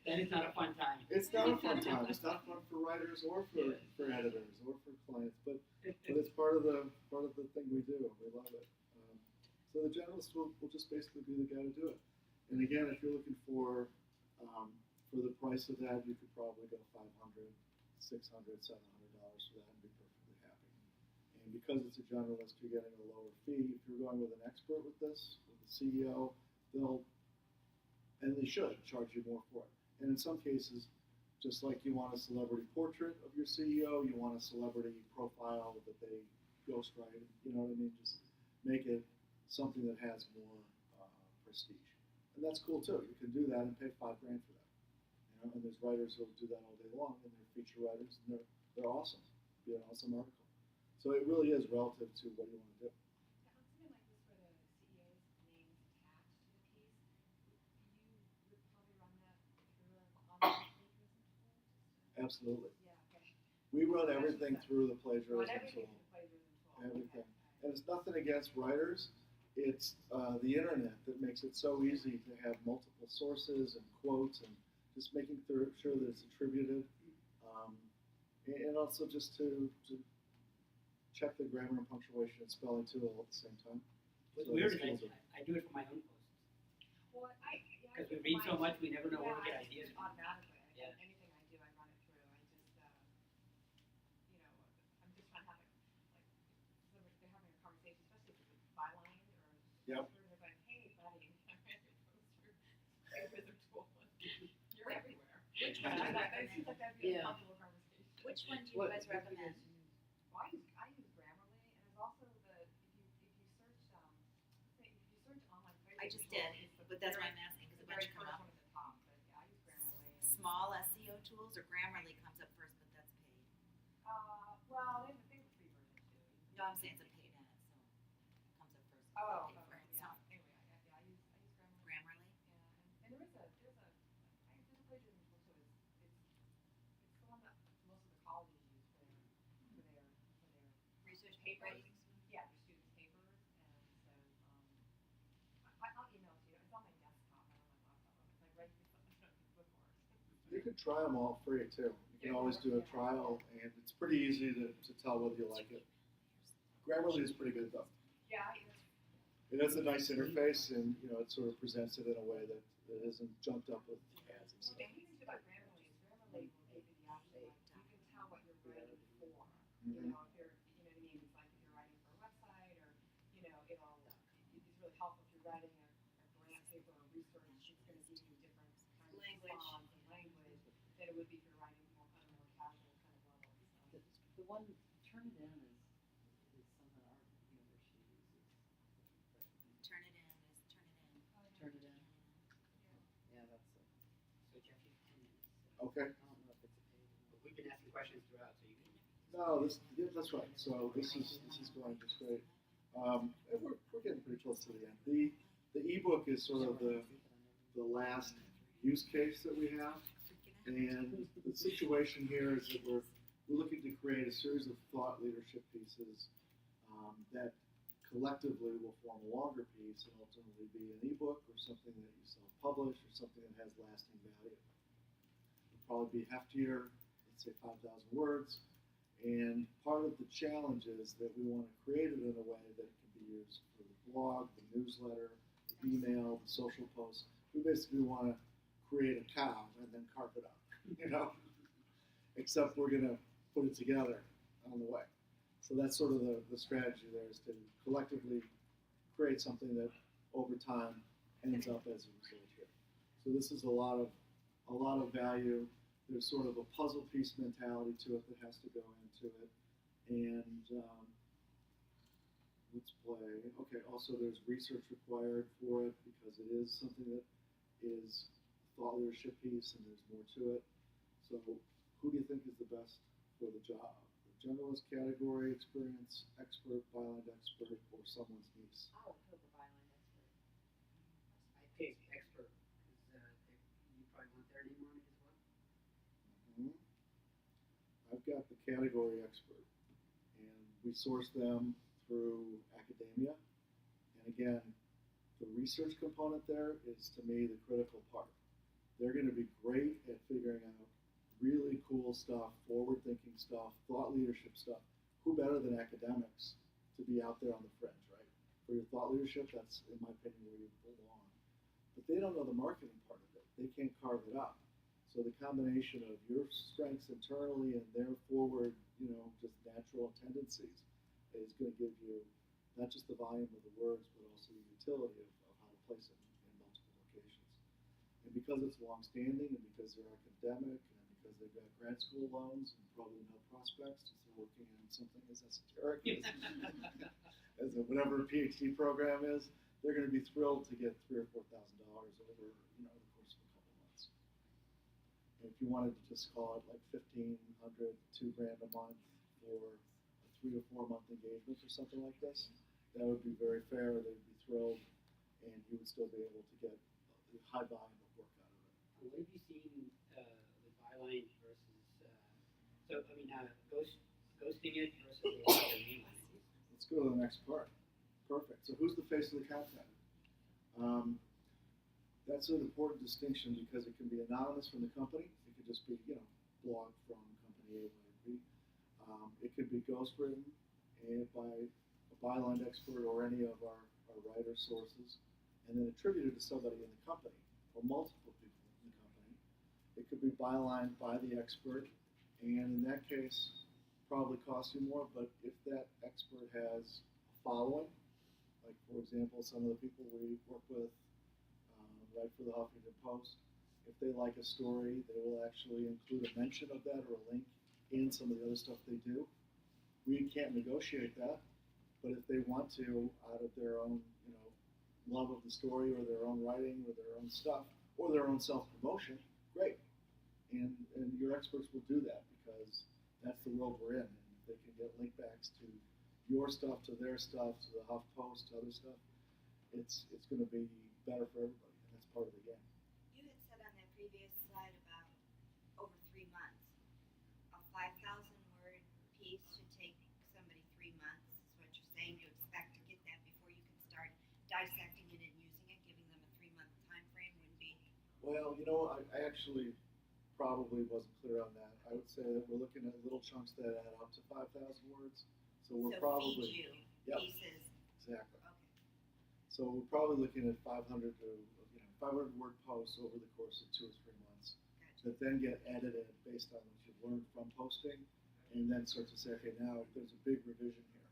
That is not a fun time. It's not a fun time. It's not fun for writers or for editors or for clients, but it's part of the thing we do. We love it. So the generalist will just basically be the guy to do it. And again, if you're looking for the price of that, you could probably go $500, $600, $700 for that and be perfectly happy. And because it's a generalist, you're getting a lower fee. If you're going with an expert with this, with the CEO, they should charge you more for it. And in some cases, just like you want a celebrity portrait of your CEO, you want a celebrity profile that they ghostwrite, you know what I mean? Just make it something that has more prestige. And that's cool too. You can do that and pay $5,000 for that. And there's writers who will do that all day long, and they're feature writers, and they're awesome. It'll be an awesome article. So it really is relative to what you want to do. Something like this where the CEO's name is attached to the piece, you would probably run that through an online plagiarism tool? Absolutely. Yeah, okay. We run everything through the plagiarism Run everything tool. through the plagiarism tool. Everything. Okay. And it's nothing against writers. It's the internet that makes it so easy to have multiple sources and quotes and just making sure that it's attributed. And also just to check the grammar and punctuation and spelling too all at the same time. What's So weird that's is I do it for my own posts. Well, Because we read so much, we never know where we get ideas from. Automatically. Yeah. Anything I do, I run it through. I'm just trying to have they're having a conversation, especially if it's byline or Yep. they're like, hey, buddy, I read your post through plagiarism tool. You're everywhere. Which one do you That seems recommend? like that'd be a Yeah. popular conversation. Which one do you guys recommend? Well, I use Grammarly, and there's also if you search I just did, but that's why I'm asking, because a bunch come up. One at the top, but yeah, I use Grammarly. And, Small SEO tools or Grammarly comes up first, but that's paid. well, they have a free version too. No, I'm saying it's a paid ad, so it comes up first. but Oh, they pay for it. yeah. So, Anyway, I use Grammarly. Grammarly. Yeah, and there's a plagiarism tool too. It's the one that most of the colleges use for their Research papers. writing. Yeah, their students' papers, and so I'll email it to you. It's on my desktop, not on my laptop. It's like right before. You can try them all free too. You can always do a trial, and it's pretty easy to tell whether you like it. Grammarly is pretty good though. Yeah, It has a nice interface, and it sort of presents it in a way that isn't jumped up with ads and What stuff. you can do about Grammarly is Grammarly will give you the option, like, you can tell what you're writing for. Mhm. If you're, you know what I mean? It's like if you're writing for a website or, it's really helpful if you're writing a grant paper or research, it's going to give you different kinds of Language. fonts and language than it would be if you're writing more on a more casual kind of level. So. The one, Turnitin is something our university uses. Turn it in is turn it in. Turnitin, yeah, that's a, So Jeff, you have 10 minutes. So Okay. I don't know if it's a paid one. but we've been asking questions throughout, so you can. No, that's right. So this is going just great. And we're getting pretty close to the end. The ebook is sort of the last use case that we have, and the situation here is that we're looking to create a series of thought leadership pieces that collectively will form a longer piece and ultimately be an ebook or something that you self-publish or something that has lasting value. It'll probably be heftier, let's say 5,000 words. And part of the challenge is that we want to create it in a way that it can be used for the blog, the newsletter, the email, the social posts. We basically want to create a cow and then carve it up, except we're going to put it together on the way. So that's sort of the strategy there, is to collectively create something that over time ends up as a result here. So this is a lot of value. There's sort of a puzzle piece mentality to it that has to go into it. And let's play. Okay, also there's research required for it because it is something that is a thought leadership piece and there's more to it. So who do you think is the best for the job? The generalist category, experience expert, byline expert, or someone's niece? I would put the byline expert. I pick expert because you probably want their name on it as well. I've got the category expert, and we source them through academia. And again, the research component there is, to me, the critical part. They're going to be great at figuring out really cool stuff, forward-thinking stuff, thought leadership stuff. Who better than academics to be out there on the fringe, right? For your thought leadership, that's, in my opinion, where you belong. But they don't know the marketing part of it. They can't carve it up. So the combination of your strengths internally and their forward, just natural tendencies is going to give you not just the volume of the words, but also the utility of how to place it in multiple locations. And because it's long-standing, and because they're academic, and because they've got grad school loans and probably no prospects, since they're working on something as esoteric as whatever a PhD program is, they're going to be thrilled to get $3,000 or $4,000 over the course of a couple months. And if you wanted to just call it like $1,500 to $2,000 a month for a 3 to 4 month engagement or something like this, that would be very fair. They'd be thrilled, and you would still be able to get a high volume of work out of it. What have you seen with byline versus ghosting it versus the name on it? Let's go to the next part. Perfect. So who's the face of the content? That's an important distinction because it can be anonymous from the company. It could just be, blog from company A, Y, B. It could be ghostwritten by a byline expert or any of our writer sources, and then attributed to somebody in the company or multiple people in the company. It could be bylined by the expert, and in that case, probably cost you more. But if that expert has a following, like for example, some of the people we work with write for the Huffington Post, if they like a story, they will actually include a mention of that or a link in some of the other stuff they do. We can't negotiate that, but if they want to, out of their own, love of the story or their own writing or their own stuff or their own self-promotion, great. And your experts will do that because that's the world we're in. And if they can get link backs to your stuff, to their stuff, to the HuffPost, to other stuff, it's going to be better for everybody. And that's part of the game. You had said on that previous slide about over 3 months. A 5,000-word piece should take somebody 3 months, is what you're saying. You expect to get that before you can start dissecting it and using it, giving them a 3-month time frame would be. Well, I actually probably wasn't clear on that. I would say that we're looking at little chunks that add up to 5,000 words. So we're so probably feed you Yep. pieces. Exactly. Okay. So we're probably looking at 500 to 500 word posts over the course of 2 or 3 months Gotcha. that then get edited based on what you've learned from posting, and then start to say, okay, now there's a big revision here.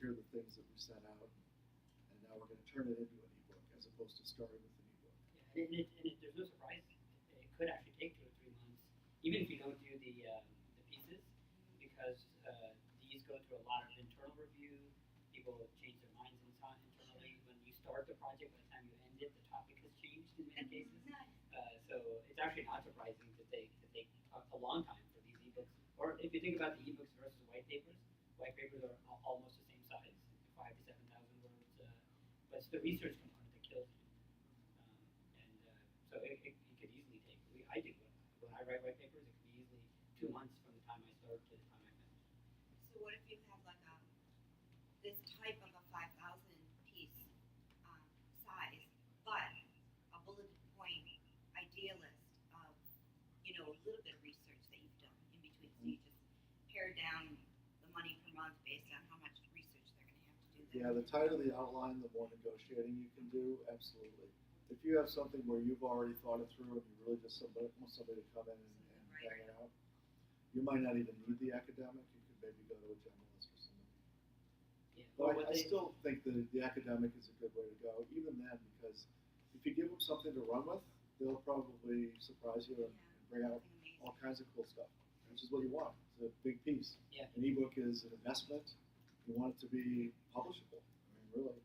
Here are the things that we set out, and now we're going to turn it into an ebook as opposed to starting with an ebook. Yeah, and there's no surprise. It could actually take 2 or 3 months, even if you don't do the pieces, because these go through a lot of internal review. People change their minds internally. When you start the project, by the time you end it, the topic has changed in many cases. Nice. So it's actually not surprising to take a long time for these ebooks. Or if you think about the ebooks versus white papers are almost the same size, 5,000 to 7,000 words. But it's the research component that kills you. So it could easily take. I do when I write white papers. It could be easily 2 months from the time I start to the time I finish. So what if you have like this type of a 5,000 piece size, but a bulleted point idea list of, a little bit of research that you've done in between. So you just pare down the money per month based on how much research they're going to have to do there. Yeah, the tighter the outline, the more negotiating you can do. Absolutely. If you have something where you've already thought it through and you really just want somebody to come in and bang it out, you might not even need the academic. You could maybe go to a generalist or something. Yeah. But I still think that the academic is a good way to go, even then, because if you give them something to run with, they'll probably surprise you and bring out Something amazing. all kinds of cool stuff, which is what you want. It's a big piece. Yeah. An ebook is an investment. You want it to be publishable. I mean, really.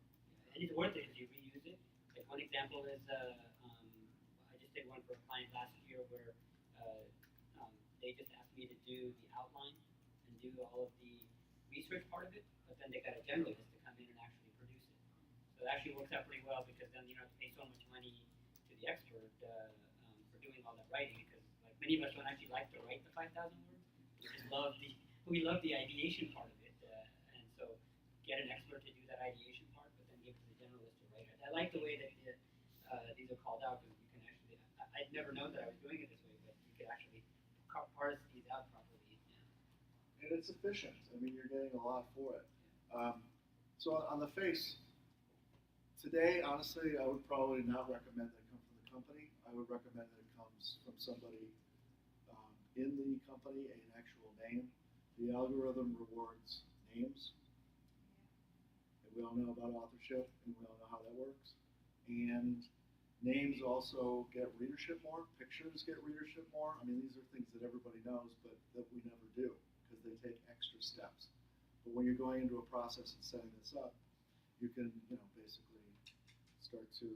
And it's worth it if you reuse it. Like one example is I just did one for a client last year where they just asked me to do the outline and do all of the research part of it, but then they got a generalist to come in and actually produce it. So it actually works out pretty well because then you don't have to pay so much money to the expert for doing all that writing, because like many of us don't actually like to write the 5,000 words. We love the ideation part of it, and so get an expert to do that ideation part, but then give it to the generalist to write it. I like the way that these are called out because you can actually. I'd never known that I was doing it this way, but you could actually parse these out properly. Yeah. And it's efficient. I mean, you're getting a lot for it. So on the face, today, honestly, I would probably not recommend that it come from the company. I would recommend that it comes from somebody in the company, an actual name. The algorithm rewards names. And we all know about authorship, and we all know how that works. And names also get readership more. Pictures get readership more. I mean, these are things that everybody knows, but that we never do because they take extra steps. But when you're going into a process and setting this up, you can, basically start to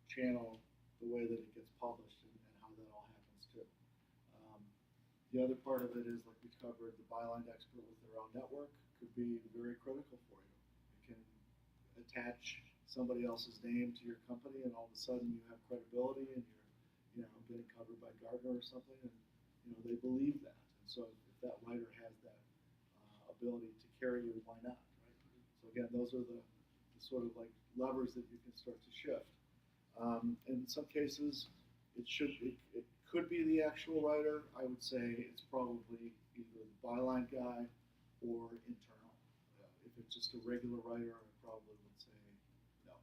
channel the way that it gets published and how that all happens too. The other part of it is, like we covered, the byline expert with their own network could be very critical for you. It can attach somebody else's name to your company, and all of a sudden you have credibility, and you're, getting covered by Gardner or something, and they believe that. And so if that writer has that ability to carry you, why not, right? So again, those are the sort of like levers that you can start to shift. In some cases, it could be the actual writer. I would say it's probably either the byline guy or internal. If it's just a regular writer, I probably would say no.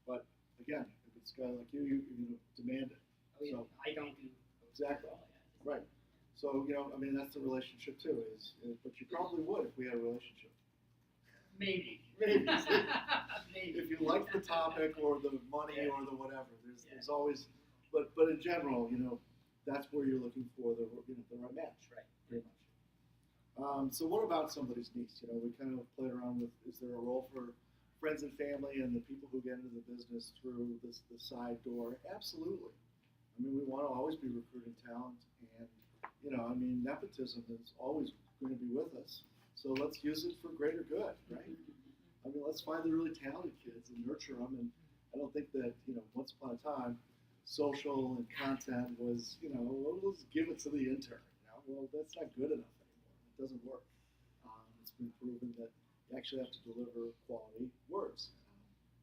But again, if it's a guy like you, you're going to demand it. Oh yeah, So, I don't do exactly. well, yeah. Right. So, that's the relationship too, but you probably would if we had a relationship. Maybe. Maybe. Maybe. If you like the topic or the money Yeah. or the whatever, there's Yeah. always, but in general, that's where you're looking for the right match. Right. Pretty much. So what about somebody's niece? We kind of played around with, is there a role for friends and family and the people who get into the business through the side door? Absolutely. I mean, we want to always be recruiting talent, and nepotism is always going to be with us. So let's use it for greater good, right? I mean, let's find the really talented kids and nurture them. And I don't think that once upon a time, social and content was well, let's give it to the intern. Well, that's not good enough anymore. It doesn't work. It's been proven that you actually have to deliver quality words,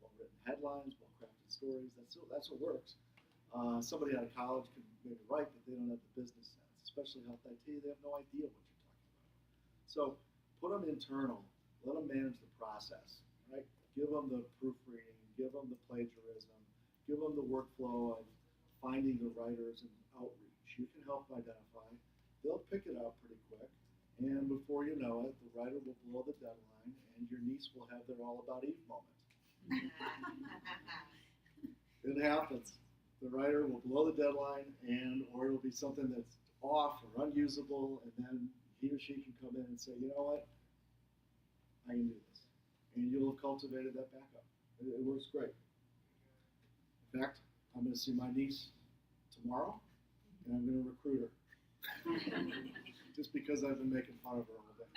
well-written headlines, well-crafted stories. That's what works. Somebody out of college can maybe write, but they don't have the business sense, especially health IT. They have no idea what you're talking about. So put them internal. Let them manage the process, right? Give them the proofreading. Give them the plagiarism. Give them the workflow of finding the writers and outreach. You can help identify. They'll pick it up pretty quick, and before you know it, the writer will blow the deadline, and your niece will have their all about Eve moment. It happens. The writer will blow the deadline, or it'll be something that's off or unusable, and then he or she can come in and say, you know what, I can do this. And you'll have cultivated that backup. It works great. In fact, I'm going to see my niece tomorrow, and I'm going to recruit her. Just because I've been making fun of her all day.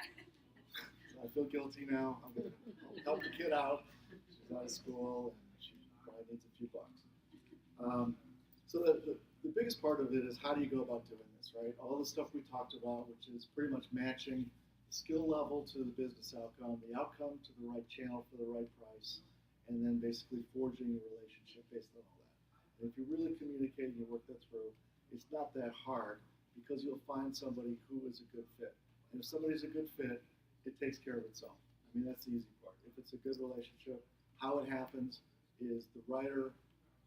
So I feel guilty now. I'm going to help the kid out. She's out of school, and she probably needs a few bucks. So the biggest part of it is how do you go about doing this, right? All the stuff we talked about, which is pretty much matching the skill level to the business outcome, the outcome to the right channel for the right price, and then basically forging a relationship based on all that. And if you really communicate and you work that through, it's not that hard because you'll find somebody who is a good fit. And if somebody's a good fit, it takes care of itself. I mean, that's the easy part. If it's a good relationship, how it happens is the writer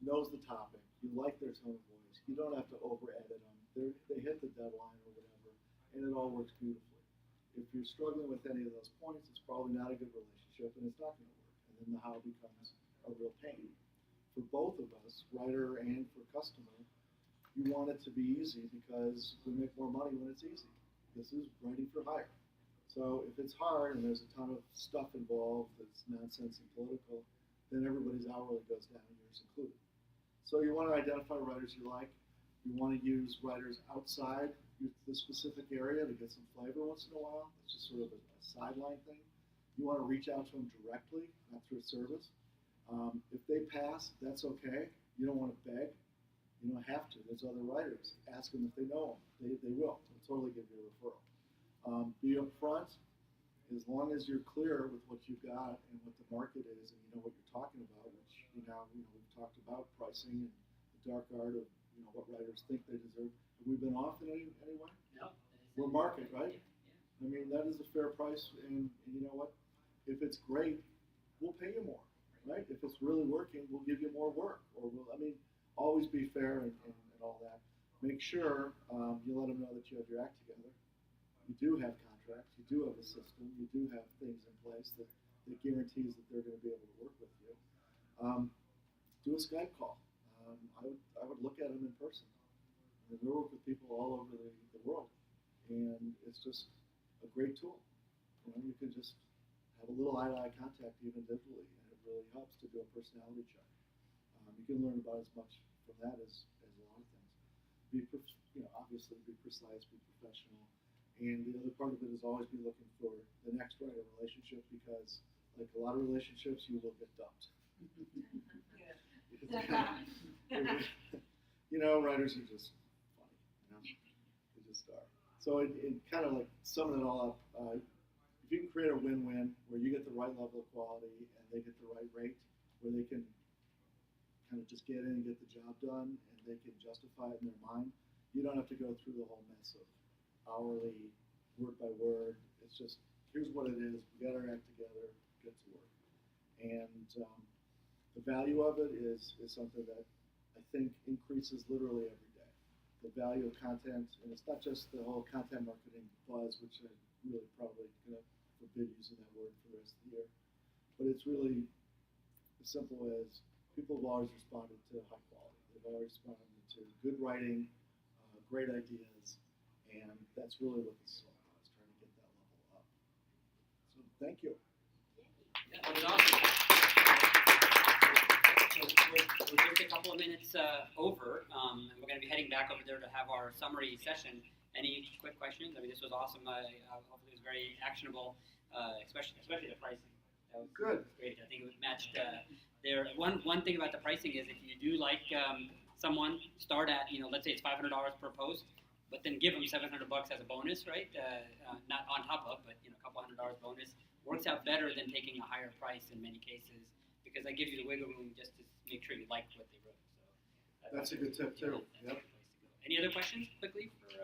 knows the topic. You like their tone of voice. You don't have to over-edit them. They hit the deadline or whatever, and it all works beautifully. If you're struggling with any of those points, it's probably not a good relationship, and it's not going to work. And then the how becomes a real pain. For both of us, writer and for customer, you want it to be easy because we make more money when it's easy. This is writing for hire. So if it's hard and there's a ton of stuff involved that's nonsense and political, then everybody's hourly goes down, yours included. So you want to identify writers you like. You want to use writers outside the specific area to get some flavor once in a while. It's just sort of a sideline thing. You want to reach out to them directly, not through a service. If they pass, that's okay. You don't want to beg. You don't have to. There's other writers. Ask them if they know them. They will. They'll totally give you a referral. Be upfront. As long as you're clear with what you've got and what the market is, and you know what you're talking about, which we've talked about pricing and the dark art of what writers think they deserve. Have we been off in any way? No. We're market, right? Yeah. I mean, that is a fair price, and you know what? If it's great, we'll pay you more, right? If it's really working, we'll give you more work, or always be fair and all that. Make sure you let them know that you have your act together. You do have contracts, you do have a system, you do have things in place that guarantees that they're going to be able to work with you. Do a Skype call. I would look at them in person. I mean, we work with people all over the world, and it's just a great tool. You can just have a little eye-to-eye contact even digitally, and it really helps to do a personality check. You can learn about as much from that as a lot of things. Obviously be precise, be professional, and the other part of it is always be looking for the next right relationship because, like a lot of relationships, you will get dumped. Writers are just funny. They just are. So it kind of like summing it all up. If you can create a win-win where you get the right level of quality and they get the right rate, where they can kind of just get in and get the job done and they can justify it in their mind, you don't have to go through the whole mess of hourly, word by word. It's just, here's what it is. We got our act together, get to work. And the value of it is something that I think increases literally every day. The value of content, and it's not just the whole content marketing buzz, which I'm really probably going to forbid using that word for the rest of the year. But it's really as simple as people have always responded to high quality. They've always responded to good writing, great ideas, and that's really what this is all about, is trying to get that level up. So thank you. Yeah, that was awesome. over, and we're going to be heading back over there to have our summary session. Any quick questions? I mean, this was awesome. Hopefully, it was very actionable, especially the pricing. That was Good. great. I think it was matched. There. One thing about the pricing is if you do like someone, start at let's say it's $500 per post, but then give them $700 as a bonus, right? Not on top of, but a couple $100 bonus works out better than taking a higher price in many cases because that gives you the wiggle room just to make sure you like what they wrote. So That's a good tip too. That's a good place to go. Any other questions quickly for?